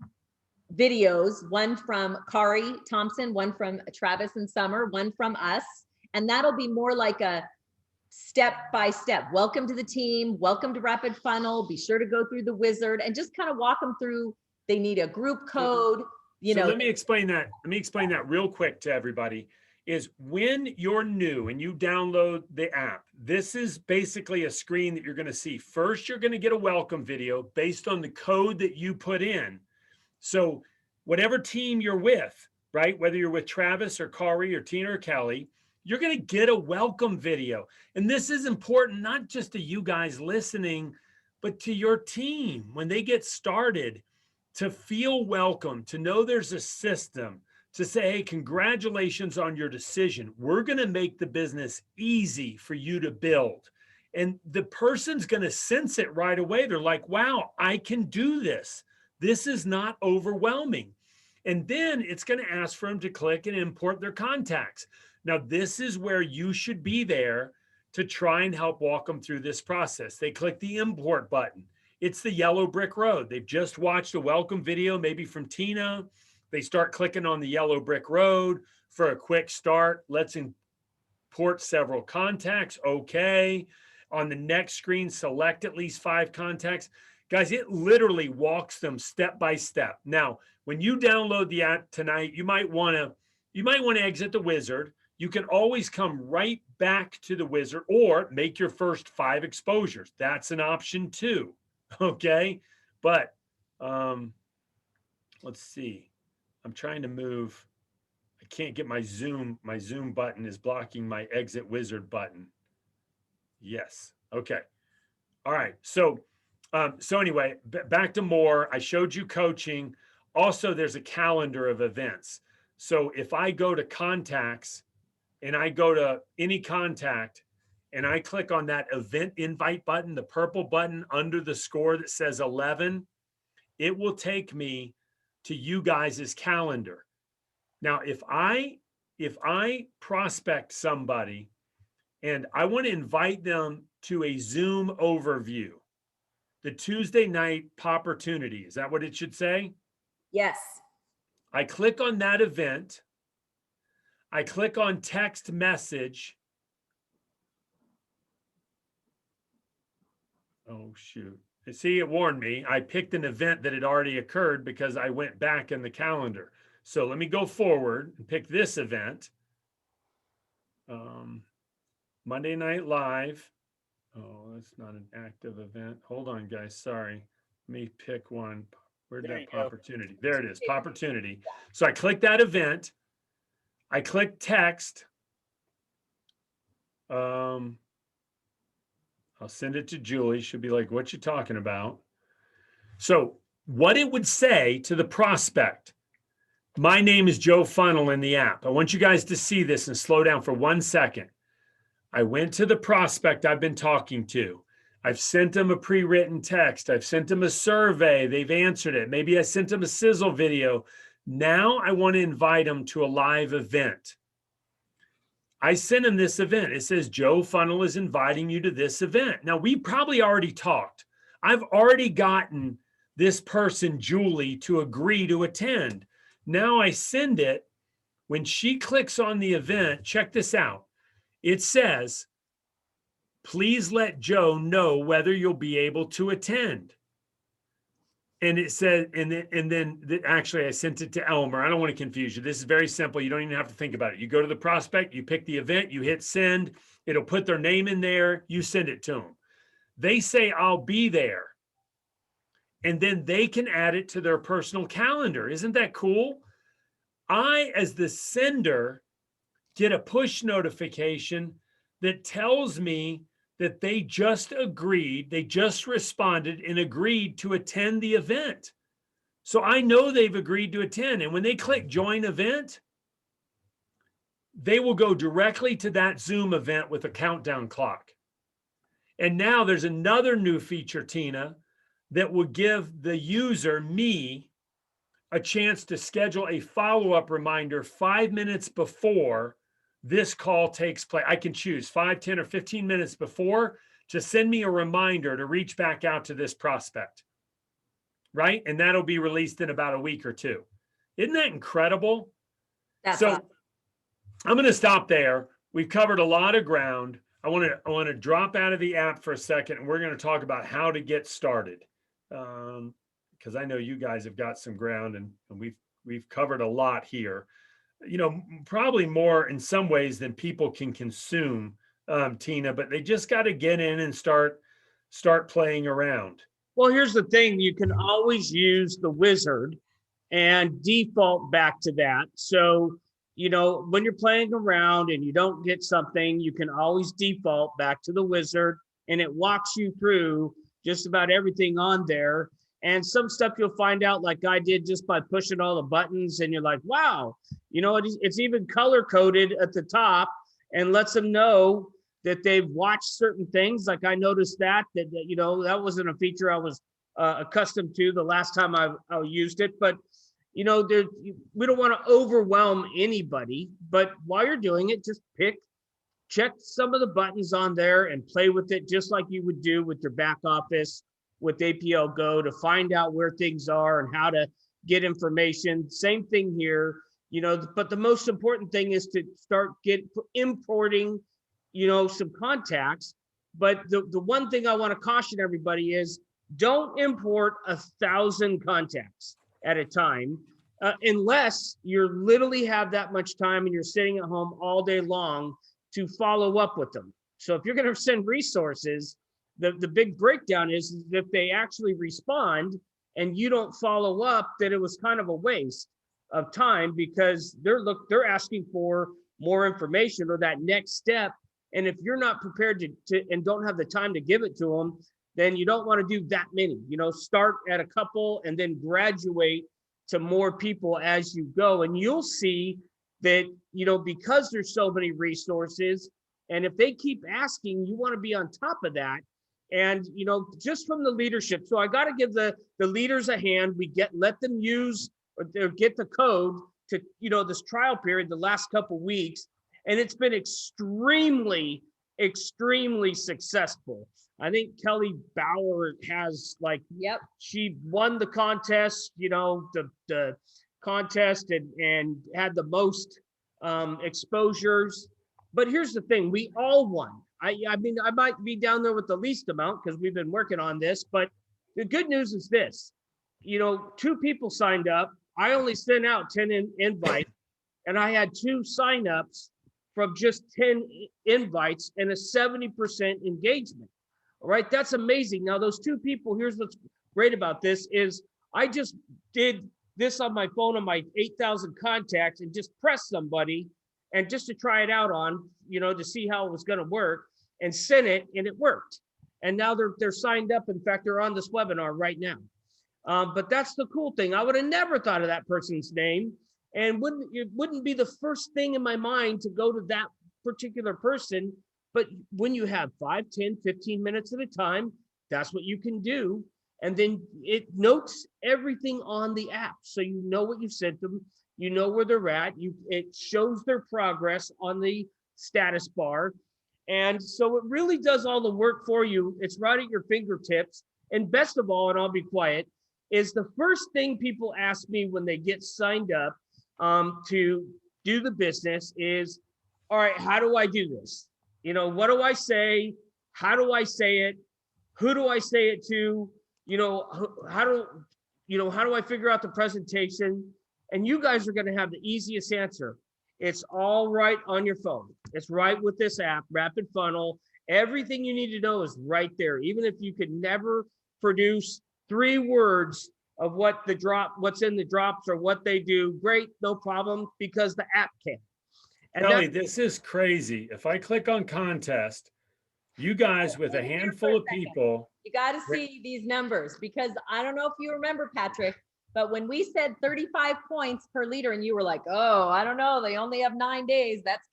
C: videos, one from Kari Thompson, one from Travis and Summer, one from us. And that'll be more like a step-by-step. Welcome to the team, welcome to Rapid Funnel, be sure to go through the wizard and just kind of walk them through. They need a group code,
B: So let me explain that. Let me explain that real quick to everybody. Is when you're new and you download the app, this is basically a screen that you're going to see. First, you're going to get a welcome video based on the code that you put in. So whatever team you're with, right? Whether you're with Travis or Kari or Tina or Kelly, you're going to get a welcome video. And this is important, not just to you guys listening, but to your team when they get started, to feel welcome, to know there's a system, to say, hey, congratulations on your decision. We're going to make the business easy for you to build. And the person's going to sense it right away. They're like, wow, I can do this. This is not overwhelming. And then it's going to ask for them to click and import their contacts. Now, this is where you should be there to try and help walk them through this process. They click the import button. It's the yellow brick road. They've just watched a welcome video, maybe from Tina. They start clicking on the yellow brick road for a quick start. Let's import several contacts. Okay. On the next screen, select at least 5 contacts. Guys, it literally walks them step by step. Now, when you download the app tonight, you might want to exit the wizard. You can always come right back to the wizard or make your first 5 exposures. That's an option too. Okay. But let's see. I'm trying to move. I can't get my Zoom. My Zoom button is blocking my exit wizard button. Yes. Okay. All right. So anyway, back to more. I showed you coaching. Also, there's a calendar of events. So if I go to contacts and I go to any contact and I click on that event invite button, the purple button under the score that says 11, it will take me to you guys' calendar. Now, if I prospect somebody and I want to invite them to a Zoom overview, the Tuesday night opportunity, is that what it should say?
C: Yes.
B: I click on that event. I click on text message. Oh, shoot. See, it warned me. I picked an event that had already occurred because I went back in the calendar. So let me go forward and pick this event. Monday Night Live. Oh, that's not an active event. Hold on, guys. Sorry. Let me pick one. Where'd that opportunity? There it is, opportunity. So I click that event. I click text. I'll send it to Julie. She'll be like, what you talking about? So what it would say to the prospect, my name is Joe Funnel in the app. I want you guys to see this and slow down for 1 second. I went to the prospect I've been talking to. I've sent them a pre-written text. I've sent them a survey. They've answered it. Maybe I sent them a sizzle video. Now I want to invite them to a live event. I sent them this event. It says, Joe Funnel is inviting you to this event. Now, we probably already talked. I've already gotten this person, Julie, to agree to attend. Now I send it. When she clicks on the event, check this out. It says, please let Joe know whether you'll be able to attend. And it said, and then actually I sent it to Elmer. I don't want to confuse you. This is very simple. You don't even have to think about it. You go to the prospect, you pick the event, you hit send. It'll put their name in there. You send it to them. They say, I'll be there. And then they can add it to their personal calendar. Isn't that cool? I, as the sender, get a push notification that tells me that they just agreed, they just responded and agreed to attend the event. So I know they've agreed to attend. And when they click join event, they will go directly to that Zoom event with a countdown clock. And now there's another new feature, Tina, that will give the user, me, a chance to schedule a follow-up reminder 5 minutes before this call takes place. I can choose 5, 10, or 15 minutes before to send me a reminder to reach back out to this prospect, right? And that'll be released in about a week or 2. Isn't that incredible?
C: That's
B: so
C: awesome.
B: I'm going to stop there. We've covered a lot of ground. I want to drop out of the app for a second, and we're going to talk about how to get started. Because I know you guys have got some ground, and we've covered a lot here. You know, probably more in some ways than people can consume, Tina, but they just got to get in and start playing around.
D: Well, here's the thing. You can always use the wizard and default back to that. So, you know, when you're playing around and you don't get something, you can always default back to the wizard, and it walks you through just about everything on there. And some stuff you'll find out, like I did, just by pushing all the buttons, and you're like, wow, you know, it's even color coded at the top and lets them know that they've watched certain things. Like I noticed that you know, that wasn't a feature I was accustomed to the last time I used it. But, you know, we don't want to overwhelm anybody. But while you're doing it, just check some of the buttons on there and play with it just like you would do with your back office with Apl Go, to find out where things are and how to get information. Same thing here, you know, but the most important thing is to start importing, you know, some contacts. But the one thing I want to caution everybody is don't import 1,000 contacts at a time unless you literally have that much time and you're sitting at home all day long to follow up with them. So if you're going to send resources, the big breakdown is if they actually respond and you don't follow up, that it was kind of a waste of time because they're asking for more information or that next step. And if you're not prepared to and don't have the time to give it to them, then you don't want to do that many. You know, start at a couple and then graduate to more people as you go. And you'll see that, you know, because there's so many resources, and if they keep asking, you want to be on top of that. And, you know, just from the leadership. So I got to give the leaders a hand. Let them use or get the code to, you know, this trial period, the last couple weeks. And it's been extremely, extremely successful. I think Kelly Bauer has she won the contest, you know, the contest and had the most exposures. But here's the thing, we all won. I mean, I might be down there with the least amount because we've been working on this, but the good news is this, you know, 2 people signed up. I only sent out 10 invites and I had 2 signups from just 10 invites and a 70% engagement. All right, that's amazing. Now, those 2 people, here's what's great about this is I just did this on my phone on my 8,000 contacts and just pressed somebody and just to try it out on, you know, to see how it was going to work and sent it and it worked. And now they're signed up. In fact, they're on this webinar right now. But that's the cool thing. I would have never thought of that person's name and it wouldn't be the first thing in my mind to go to that particular person. But when you have 5, 10, 15 minutes at a time, that's what you can do. And then it notes everything on the app. So you know what you sent them, you know where they're at, it shows their progress on the status bar. And so it really does all the work for you. It's right at your fingertips. And best of all, and I'll be quiet, is the first thing people ask me when they get signed up to do the business is, all right, how do I do this? You know, what do I say? How do I say it? Who do I say it to? You know, how do I figure out the presentation? And you guys are going to have the easiest answer. It's all right on your phone. It's right with this app, Rapid Funnel. Everything you need to know is right there. Even if you could never produce 3 words of what's in the drops or what they do, great, no problem, because the app can. And
B: Kelly, this is crazy. If I click on contest, you guys with a handful of people.
C: You got to see these numbers because I don't know if you remember, Patrick, but when we said 35 points per leader and you were like, oh, I don't know, they only have 9 days. That's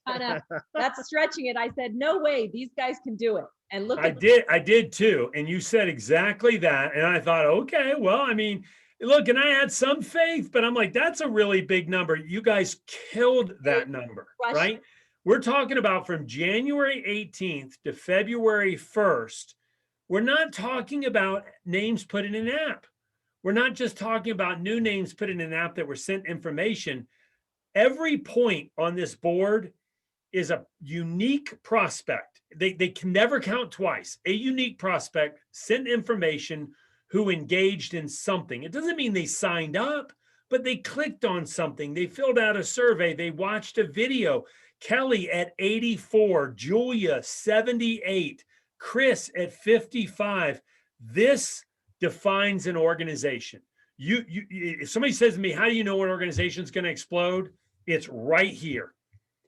C: that's stretching it. I said, no way, these guys can do it. And look,
B: I did too. And you said exactly that. And I thought, okay, well, I mean, look, and I had some faith, but I'm like, that's a really big number. You guys killed that number, right? We're talking about from January 18th to February 1st. We're not talking about names put in an app. We're not just talking about new names put in an app that were sent information. Every point on this board is a unique prospect. They can never count twice. A unique prospect sent information who engaged in something. It doesn't mean they signed up, but they clicked on something. They filled out a survey. They watched a video. Kelly at 84, Julia 78, Chris at 55. This defines an organization. If somebody says to me, how do you know an organization is going to explode? It's right here.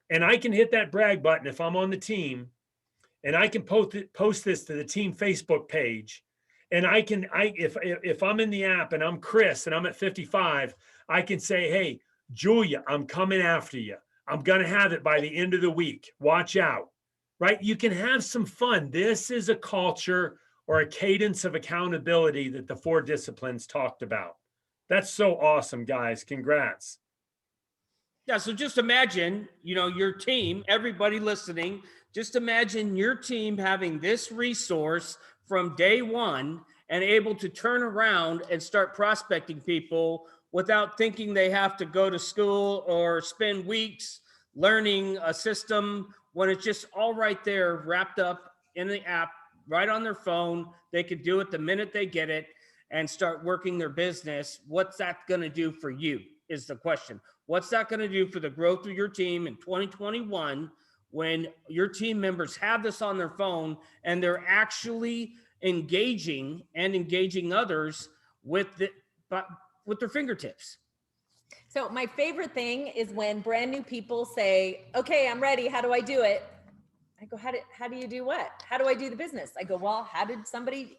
B: And I can hit that brag button if I'm on the team, and I can post this to the team Facebook page. And if I'm in the app and I'm Chris and I'm at 55, I can say, hey, Julia, I'm coming after you. I'm going to have it by the end of the week. Watch out, right? You can have some fun. This is a culture or a cadence of accountability that the 4 disciplines talked about. That's so awesome, guys. Congrats.
A: Yeah, so just imagine, you know, your team, everybody listening, just imagine your team having this resource from day one and able to turn around and start prospecting people without thinking they have to go to school or spend weeks learning a system, when it's just all right there, wrapped up in the app, right on their phone. They could do it the minute they get it and start working their business. What's that going to do for you is the question. What's that going to do for the growth of your team in 2021 when your team members have this on their phone and they're actually engaging others with their fingertips?
C: So my favorite thing is when brand new people say, okay, I'm ready. How do I do it? I go, how do you do what? How do I do the business? I go, well, how did somebody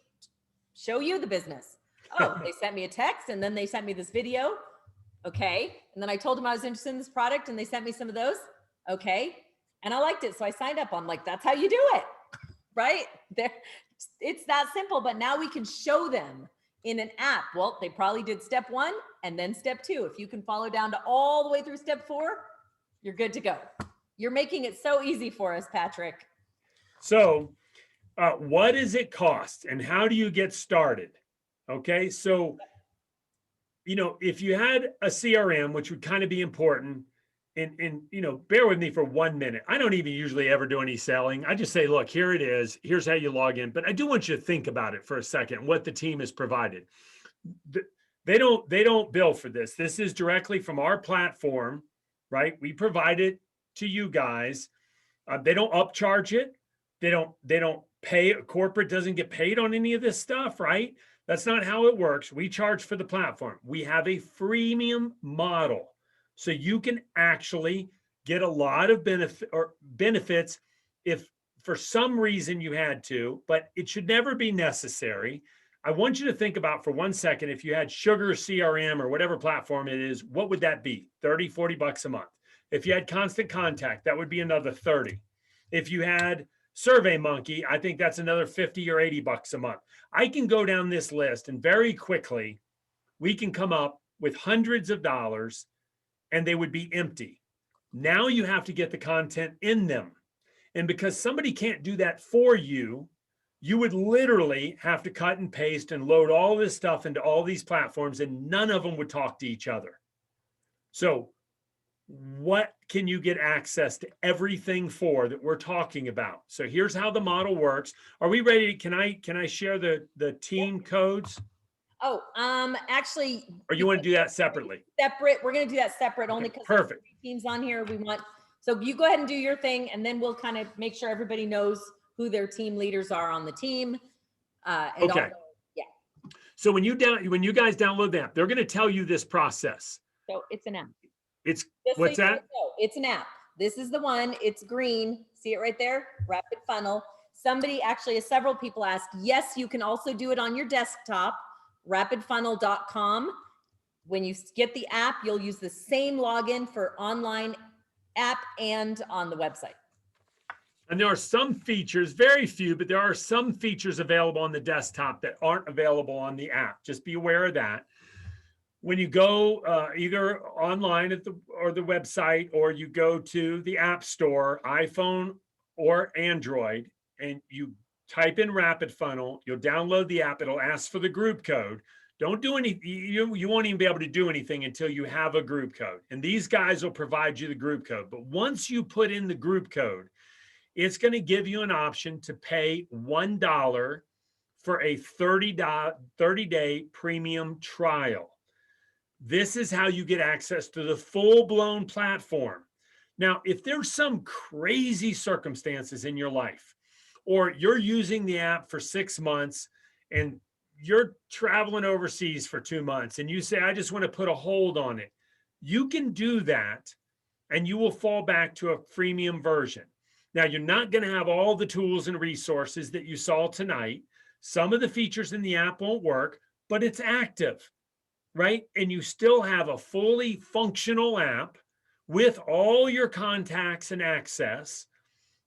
C: show you the business? Oh, they sent me a text and then they sent me this video. Okay. And then I told them I was interested in this product and they sent me some of those. Okay. And I liked it. So I signed up. I'm like, that's how you do it. Right there. It's that simple, but now we can show them in an app. Well, they probably did step 1 and then step 2. If you can follow down to all the way through step 4, you're good to go. You're making it so easy for us, Patrick.
B: So what does it cost and how do you get started? Okay. So, if you had a CRM, which would kind of be important, and bear with me for 1 minute. I don't even usually ever do any selling. I just say, look, here it is. Here's how you log in. But I do want you to think about it for a second, what the team has provided. They don't bill for this. This is directly from our platform, right? We provide it to you guys. They don't upcharge it. They don't pay. Corporate doesn't get paid on any of this stuff, right? That's not how it works. We charge for the platform. We have a freemium model. So you can actually get a lot of benefits if for some reason you had to, but it should never be necessary. I want you to think about for 1 second, if you had Sugar CRM or whatever platform it is, what would that be? 30, 40 bucks a month. If you had Constant Contact, that would be another 30. If you had Survey Monkey, I think that's another 50 or 80 bucks a month. I can go down this list and very quickly, we can come up with hundreds of dollars and they would be empty. Now you have to get the content in them. And because somebody can't do that for you, you would literally have to cut and paste and load all this stuff into all these platforms and none of them would talk to each other. So what can you get access to everything for that we're talking about? So here's how the model works. Are we ready? Can I share the team codes?
C: Oh, actually.
B: Or you want to do that separately?
C: Separate. We're going to do that separate only because
B: perfect.
C: Teams on here. We want, so you go ahead and do your thing and then we'll kind of make sure everybody knows who their team leaders are on the team. And
B: okay.
C: Also, yeah.
B: So when you guys download the app, they're going to tell you this process.
C: So it's an app.
B: It's what's that?
C: It's an app. This is the one. It's green. See it right there? Rapid Funnel. Somebody actually, several people asked, yes, you can also do it on your desktop, rapidfunnel.com. When you get the app, you'll use the same login for online app and on the website.
B: And there are some features, very few, but there are some features available on the desktop that aren't available on the app. Just be aware of that. When you go either online at the website, or you go to the App Store, iPhone or Android, and you type in Rapid Funnel, you'll download the app. It'll ask for the group code. Don't do anything. You won't even be able to do anything until you have a group code. And these guys will provide you the group code. But once you put in the group code, it's going to give you an option to pay $1 for a 30-day premium trial. This is how you get access to the full-blown platform. Now, if there's some crazy circumstances in your life, or you're using the app for 6 months and you're traveling overseas for 2 months and you say, I just want to put a hold on it, you can do that and you will fall back to a freemium version. Now, you're not going to have all the tools and resources that you saw tonight. Some of the features in the app won't work, but it's active, right? And you still have a fully functional app with all your contacts and access,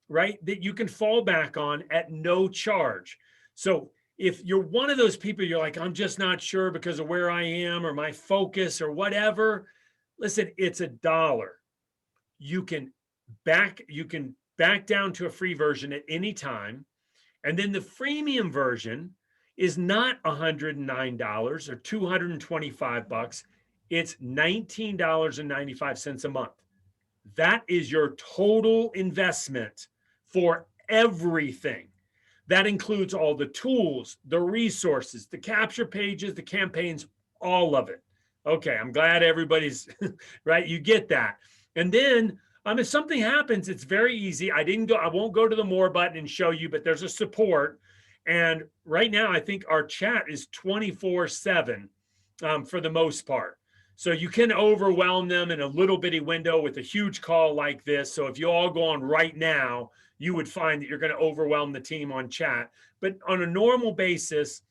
B: right, that you can fall back on at no charge. So if you're one of those people, you're like, I'm just not sure because of where I am or my focus or whatever, listen, it's $1. You can back down to a free version at any time. And then the freemium version is not $109 or $225. it's $19.95 a month. That is your total investment for everything. That includes all the tools, the resources, the capture pages, the campaigns, all of it. Okay, I'm glad everybody's right. You get that. And then if something happens, it's very easy. I won't go to the more button and show you, but there's a support. And right now, I think our chat is 24/7 for the most part. So you can overwhelm them in a little bitty window with a huge call like this. So if you all go on right now, you would find that you're going to overwhelm the team on chat. But on a normal basis,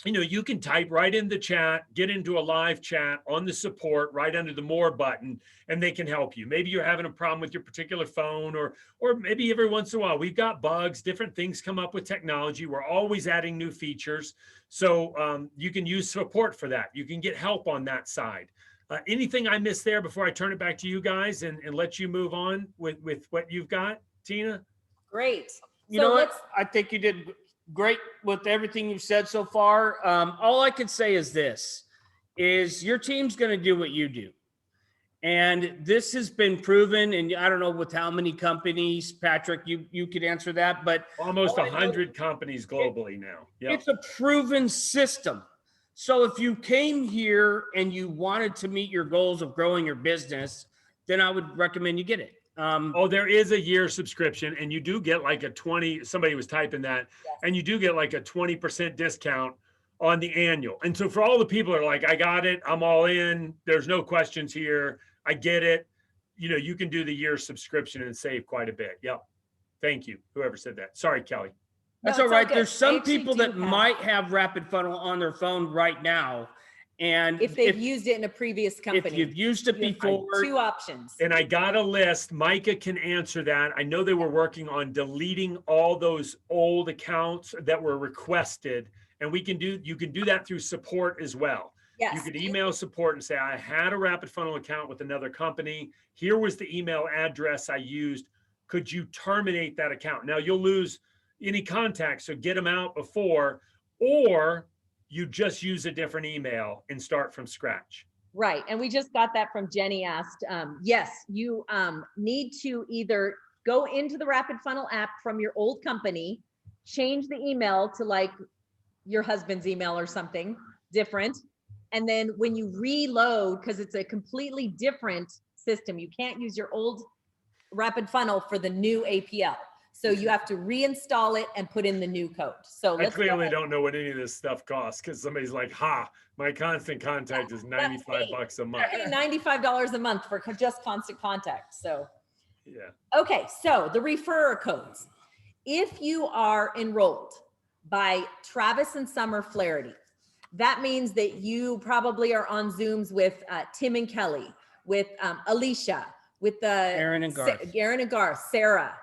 B: you can type right in the chat, get into a live chat on the support right under the more button, and they can help you. Maybe you're having a problem with your particular phone, or maybe every once in a while we've got bugs, different things come up with technology. We're always adding new features. So you can use support for that. You can get help on that side. Anything I missed there before I turn it back to you guys and let you move on with what you've got, Tina?
C: Great.
A: You know what? I think you did great with everything you've said so far. All I can say is this, is your team's going to do what you do. And this has been proven, and I don't know with how many companies, Patrick, you could answer that, but
B: almost 100 companies globally now. Yep.
A: It's a proven system. So if you came here and you wanted to meet your goals of growing your business, then I would recommend you get it.
B: There is a year subscription, and you do get like a 20, somebody was typing that, yes. And you do get like a 20% discount on the annual. And so for all the people that are like, I got it, I'm all in, there's no questions here, I get it. You can do the year subscription and save quite a bit. Yep. Thank you. Whoever said that. Sorry, Kelly.
A: That's all right. There's some people that might have Rapid Funnel on their phone right now. And
C: if they've used it in a previous company,
A: if you've used it before,
C: two options.
B: And I got a list. Micah can answer that. I know they were working on deleting all those old accounts that were requested, and you can do that through support as well.
C: Yes.
B: You could email support and say, I had a Rapid Funnel account with another company. Here was the email address I used. Could you terminate that account? Now you'll lose any contacts, so get them out before, or you just use a different email and start from scratch.
C: Right. And we just got that from Jenny asked. Yes, you need to either go into the Rapid Funnel app from your old company, change the email to like your husband's email or something different. And then when you reload, because it's a completely different system, you can't use your old Rapid Funnel for the new APL. So you have to reinstall it and put in the new code. So
B: I clearly don't know what any of this stuff costs, because somebody's like, my constant contact is $95 a month.
C: $95 a month for just constant contact. So,
B: yeah.
C: Okay. So the referral codes, if you are enrolled by Travis and Summer Flaherty, that means that you probably are on Zooms with Tim and Kelly, with Alicia, with
A: Aaron and Garth,
C: Sarah,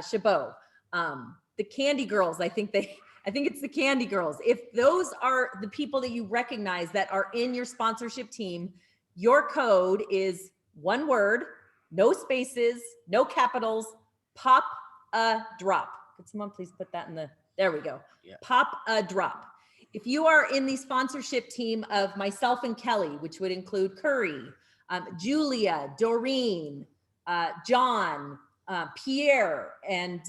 C: Chabot, the Candy Girls. I think it's the Candy Girls. If those are the people that you recognize that are in your sponsorship team, your code is one word, no spaces, no capitals, pop a drop. Could someone please put that there we go. Yeah. Pop a drop. If you are in the sponsorship team of myself and Kelly, which would include Curry, Julia, Doreen, John, Pierre, and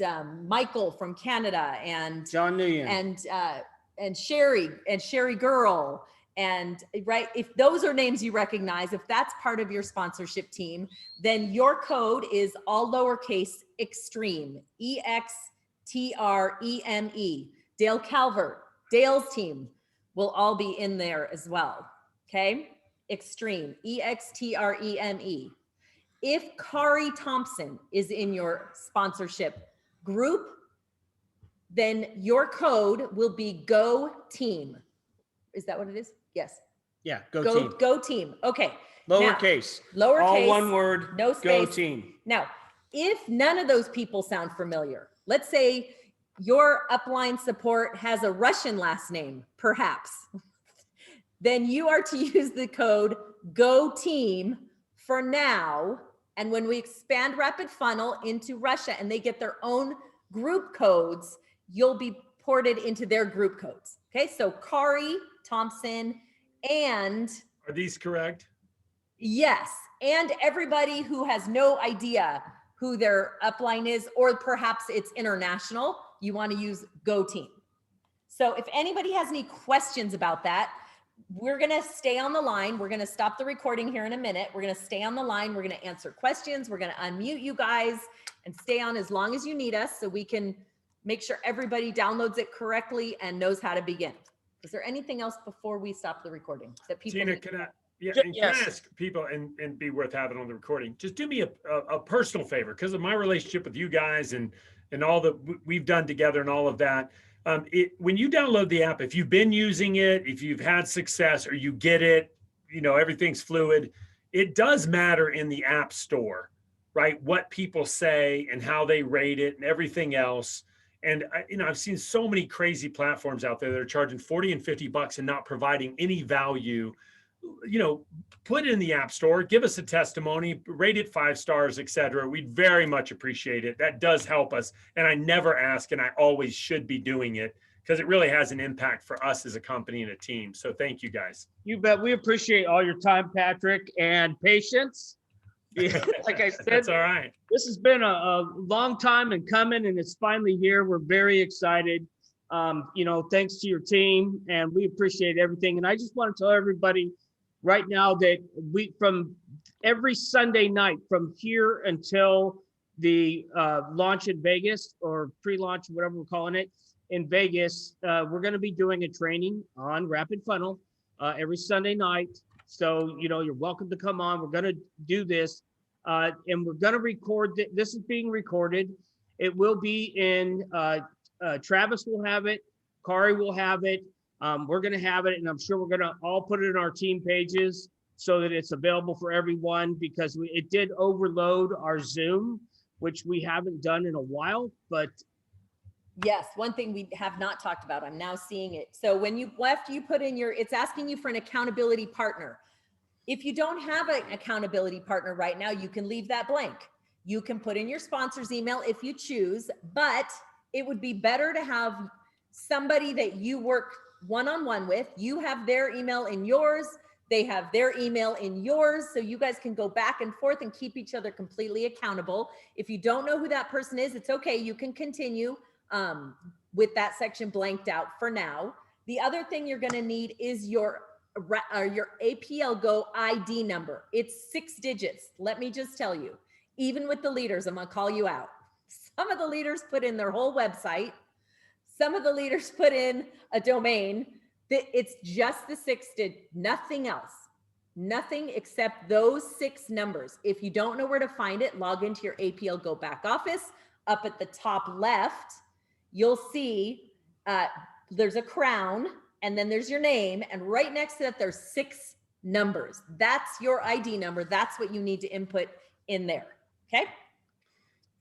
C: Michael from Canada, and
A: John Nguyen,
C: and Sherry Girl, and right, if those are names you recognize, if that's part of your sponsorship team, then your code is all lowercase extreme, EXTREME. Dale Calvert, Dale's team will all be in there as well. Okay, extreme, EXTREME. If Kari Thompson is in your sponsorship group, then your code will be Go Team. Is that what it is? Yes.
A: Yeah, Go Team.
C: Go Team. Okay.
A: Lowercase.
C: Lowercase.
A: All one word.
C: No space.
A: Go Team.
C: Now, if none of those people sound familiar, let's say your upline support has a Russian last name, perhaps, then you are to use the code Go Team for now. And when we expand Rapid Funnel into Russia and they get their own group codes, you'll be ported into their group codes. Okay, so Kari Thompson and...
B: Are these correct?
C: Yes, and everybody who has no idea who their upline is, or perhaps it's international, you want to use Go Team. So if anybody has any questions about that, we're going to stay on the line. We're going to stop the recording here in a minute. We're going to stay on the line. We're going to answer questions. We're going to unmute you guys and stay on as long as you need us so we can make sure everybody downloads it correctly and knows how to begin. Is there anything else before we stop the recording that people
B: Tina,
C: need?
B: can I
D: Yes.
B: ask people and be worth having on the recording? Just do me a personal favor because of my relationship with you guys and all that we've done together and all of that. When you download the app, if you've been using it, if you've had success or you get it, everything's fluid. It does matter in the app store, right? What people say and how they rate it and everything else. And I've seen so many crazy platforms out there that are charging $40 and $50 and not providing any value. Put it in the app store, give us a testimony, rate it 5 stars, etc. We'd very much appreciate it. That does help us. And I never ask, and I always should be doing it because it really has an impact for us as a company and a team. So thank you guys.
D: You bet. We appreciate all your time, Patrick, and patience. Yeah, like I said,
B: That's all right.
D: this has been a long time in coming, and it's finally here. We're very excited. Thanks to your team, and we appreciate everything. And I just want to tell everybody right now that from every Sunday night from here until the launch in Vegas, or pre-launch, whatever we're calling it, in Vegas, we're going to be doing a training on Rapid Funnel every Sunday night. So, you're welcome to come on. We're going to do this, and we're going to record. This is being recorded. It will be in, Travis will have it. Kari will have it. We're going to have it, and I'm sure we're going to all put it in our team pages so that it's available for everyone, because it did overload our Zoom, which we haven't done in a while. But
C: Yes, one thing we have not talked about, I'm now seeing it. So when you put in it's asking you for an accountability partner. If you don't have an accountability partner right now, you can leave that blank. You can put in your sponsor's email if you choose, but it would be better to have somebody that you work one-on-one with. You have their email in yours, they have their email in yours, so you guys can go back and forth and keep each other completely accountable. If you don't know who that person is, it's okay. You can continue with that section blanked out for now. The other thing you're going to need is your Apl Go ID number. It's 6 digits. Let me just tell you, even with the leaders, I'm going to call you out. Some of the leaders put in their whole website. Some of the leaders put in a domain. It's just the 6 digits, nothing else. Nothing except those 6 numbers. If you don't know where to find it, log into your Apl Go back office. Up at the top left, you'll see there's a crown, and then there's your name, and right next to that, there's 6 numbers. That's your ID number. That's what you need to input in there, okay?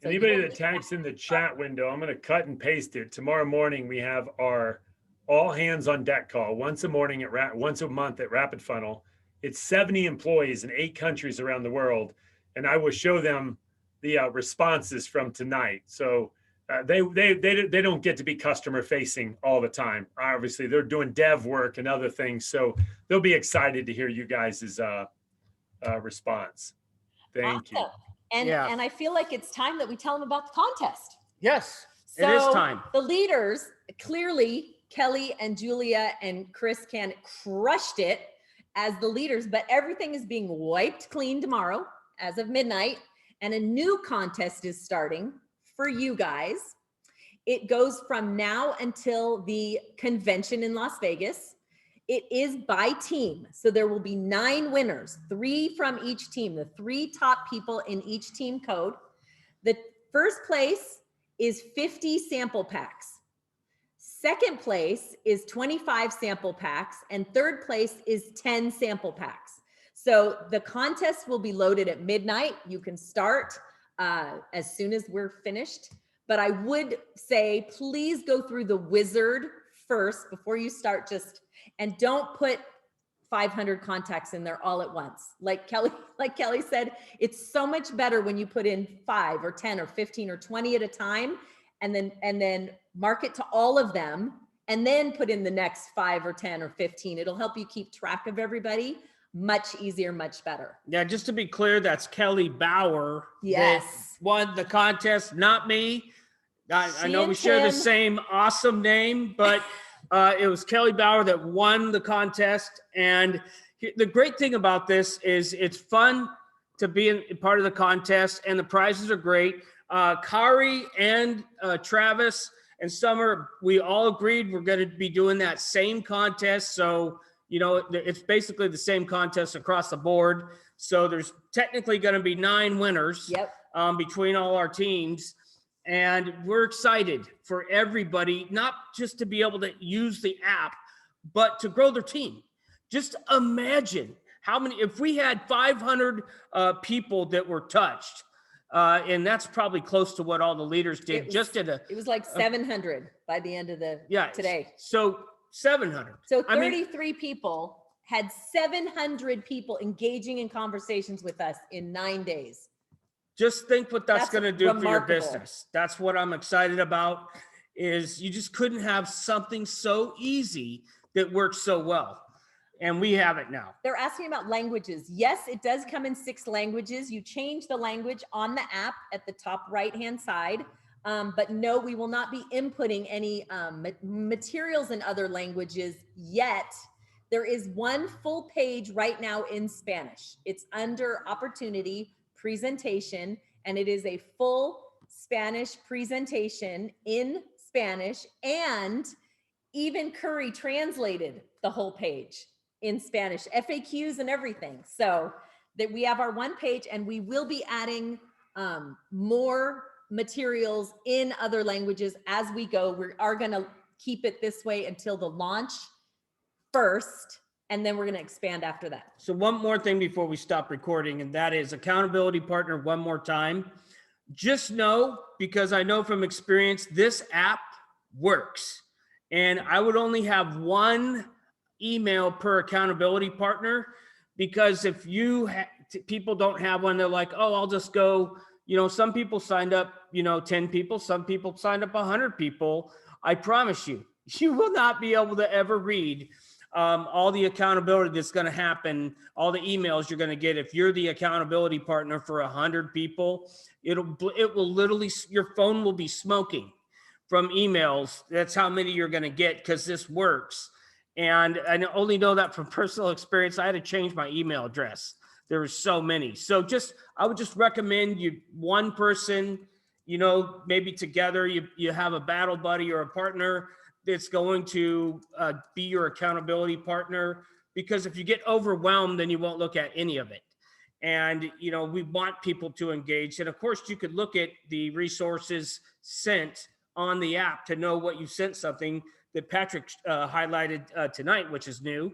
C: So
B: Anybody that types in the chat window, I'm going to cut and paste it. Tomorrow morning, we have our all hands on deck call once a month at Rapid Funnel. It's 70 employees in 8 countries around the world, and I will show them the responses from tonight. So they don't get to be customer facing all the time. Obviously, they're doing dev work and other things, so they'll be excited to hear you guys' response. Thank you.
C: And
A: Yeah.
C: and I feel like it's time that we tell them about the contest.
A: Yes,
C: So
A: it is time.
C: the leaders, clearly Kelly and Julia and Chris crushed it as the leaders, but everything is being wiped clean tomorrow as of midnight, and a new contest is starting for you guys. It goes from now until the convention in Las Vegas. It is by team. So there will be 9 winners, 3 from each team, the 3 top people in each team code. The first place is 50 sample packs. Second place is 25 sample packs, and third place is 10 sample packs. So the contest will be loaded at midnight. You can start as soon as we're finished, but I would say, please go through the wizard first before you start, and don't put 500 contacts in there all at once. Like Kelly said, it's so much better when you put in 5 or 10 or 15 or 20 at a time, and then mark it to all of them, and then put in the next 5 or 10 or 15. It'll help you keep track of everybody much easier, much better.
A: Yeah, just to be clear, that's Kelly Bauer.
C: Yes.
A: That won the contest, not me. I know
C: and
A: we share the
C: Tim.
A: same awesome name, but it was Kelly Bauer that won the contest. And the great thing about this is it's fun to be in part of the contest, and the prizes are great. Kari and Travis and Summer, we all agreed we're going to be doing that same contest. So, you know, it's basically the same contest across the board. So there's technically going to be 9 winners.
C: Yep.
A: Between all our teams. And we're excited for everybody, not just to be able to use the app, but to grow their team. Just imagine how many, if we had 500 people that were touched, and that's probably close to what all the leaders did.
C: It was like 700 by the end of the today.
A: So 700.
C: So 33 people had 700 people engaging in conversations with us in 9 days.
A: Just think what that's going to do for your
C: remarkable.
A: business. That's what I'm excited about, is you just couldn't have something so easy that works so well. And we have it now.
C: They're asking about languages. Yes, it does come in 6 languages. You change the language on the app at the top right-hand side. But no, we will not be inputting any materials in other languages yet. There is one full page right now in Spanish. It's under Opportunity Presentation, and it is a full Spanish presentation in Spanish, and even Curry translated the whole page in Spanish, FAQs and everything. So that we have our one page, and we will be adding more materials in other languages as we go. We are going to keep it this way until the launch first, and then we're going to expand after that.
A: So one more thing before we stop recording, and that is accountability partner one more time. Just know, because I know from experience, this app works. And I would only have 1 email per accountability partner, because if people don't have one, they're like, oh, I'll just go, you know, some people signed up, 10 people, some people signed up 100 people. I promise you, you will not be able to ever read all the accountability that's going to happen, all the emails you're going to get. If you're the accountability partner for 100 people, it will literally, your phone will be smoking from emails. That's how many you're going to get, because this works. And I only know that from personal experience. I had to change my email address. There were so many. So I would just recommend you, one person, maybe together, you have a battle buddy or a partner that's going to be your accountability partner, because if you get overwhelmed, then you won't look at any of it. And, we want people to engage. And of course, you could look at the resources sent on the app to know what you sent, something that Patrick highlighted tonight, which is new,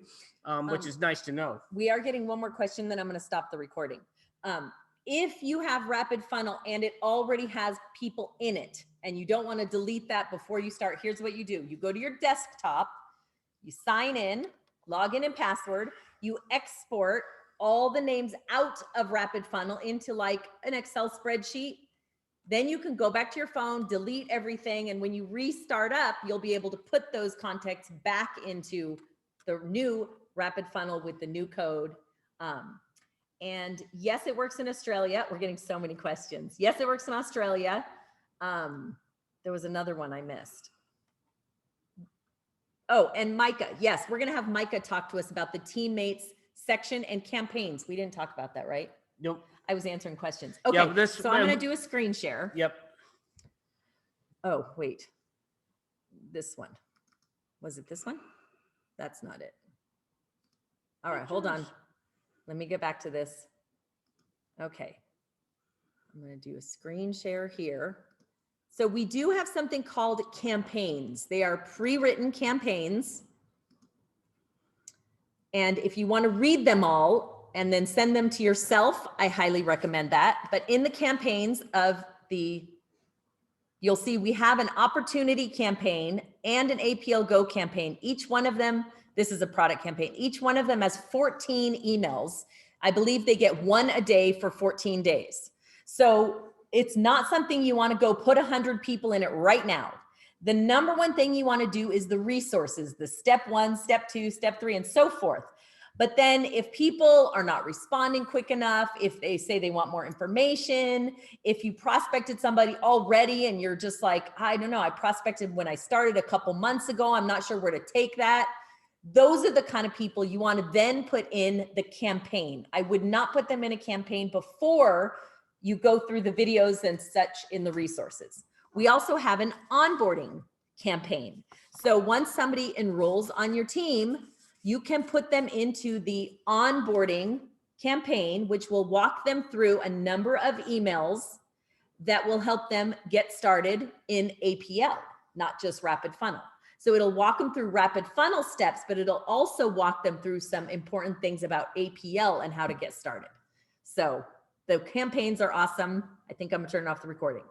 A: which is nice to know.
C: We are getting one more question, then I'm going to stop the recording. If you have Rapid Funnel and it already has people in it, and you don't want to delete that before you start, here's what you do. You go to your desktop, you sign in, log in and password, you export all the names out of Rapid Funnel into like an Excel spreadsheet. Then you can go back to your phone, delete everything. And when you restart up, you'll be able to put those contacts back into the new Rapid Funnel with the new code. And yes, it works in Australia. We're getting so many questions. Yes, it works in Australia. There was another one I missed. Oh, and Micah. Yes, we're going to have Micah talk to us about the teammates section and campaigns. We didn't talk about that, right?
A: Nope.
C: I was answering questions. Okay,
A: yeah,
C: so I'm going to do a screen share.
A: Yep.
C: Oh, wait. This one. Was it this one? That's not it. All right, hold on. Let me get back to this. Okay. I'm going to do a screen share here. So we do have something called campaigns. They are pre-written campaigns. And if you want to read them all and then send them to yourself, I highly recommend that. But in the campaigns you'll see we have an opportunity campaign and an Apl Go campaign. Each one of them, this is a product campaign. Each one of them has 14 emails. I believe they get 1 a day for 14 days. So it's not something you want to go put 100 people in it right now. The number one thing you want to do is the resources, the step 1, step 2, step 3, and so forth. But then if people are not responding quick enough, if they say they want more information, if you prospected somebody already and you're just like, I don't know, I prospected when I started a couple months ago, I'm not sure where to take that. Those are the kind of people you want to then put in the campaign. I would not put them in a campaign before you go through the videos and such in the resources. We also have an onboarding campaign. So once somebody enrolls on your team, you can put them into the onboarding campaign, which will walk them through a number of emails that will help them get started in APL, not just Rapid Funnel. So it'll walk them through Rapid Funnel steps, but it'll also walk them through some important things about APL and how to get started. So the campaigns are awesome. I think I'm gonna turn off the recording.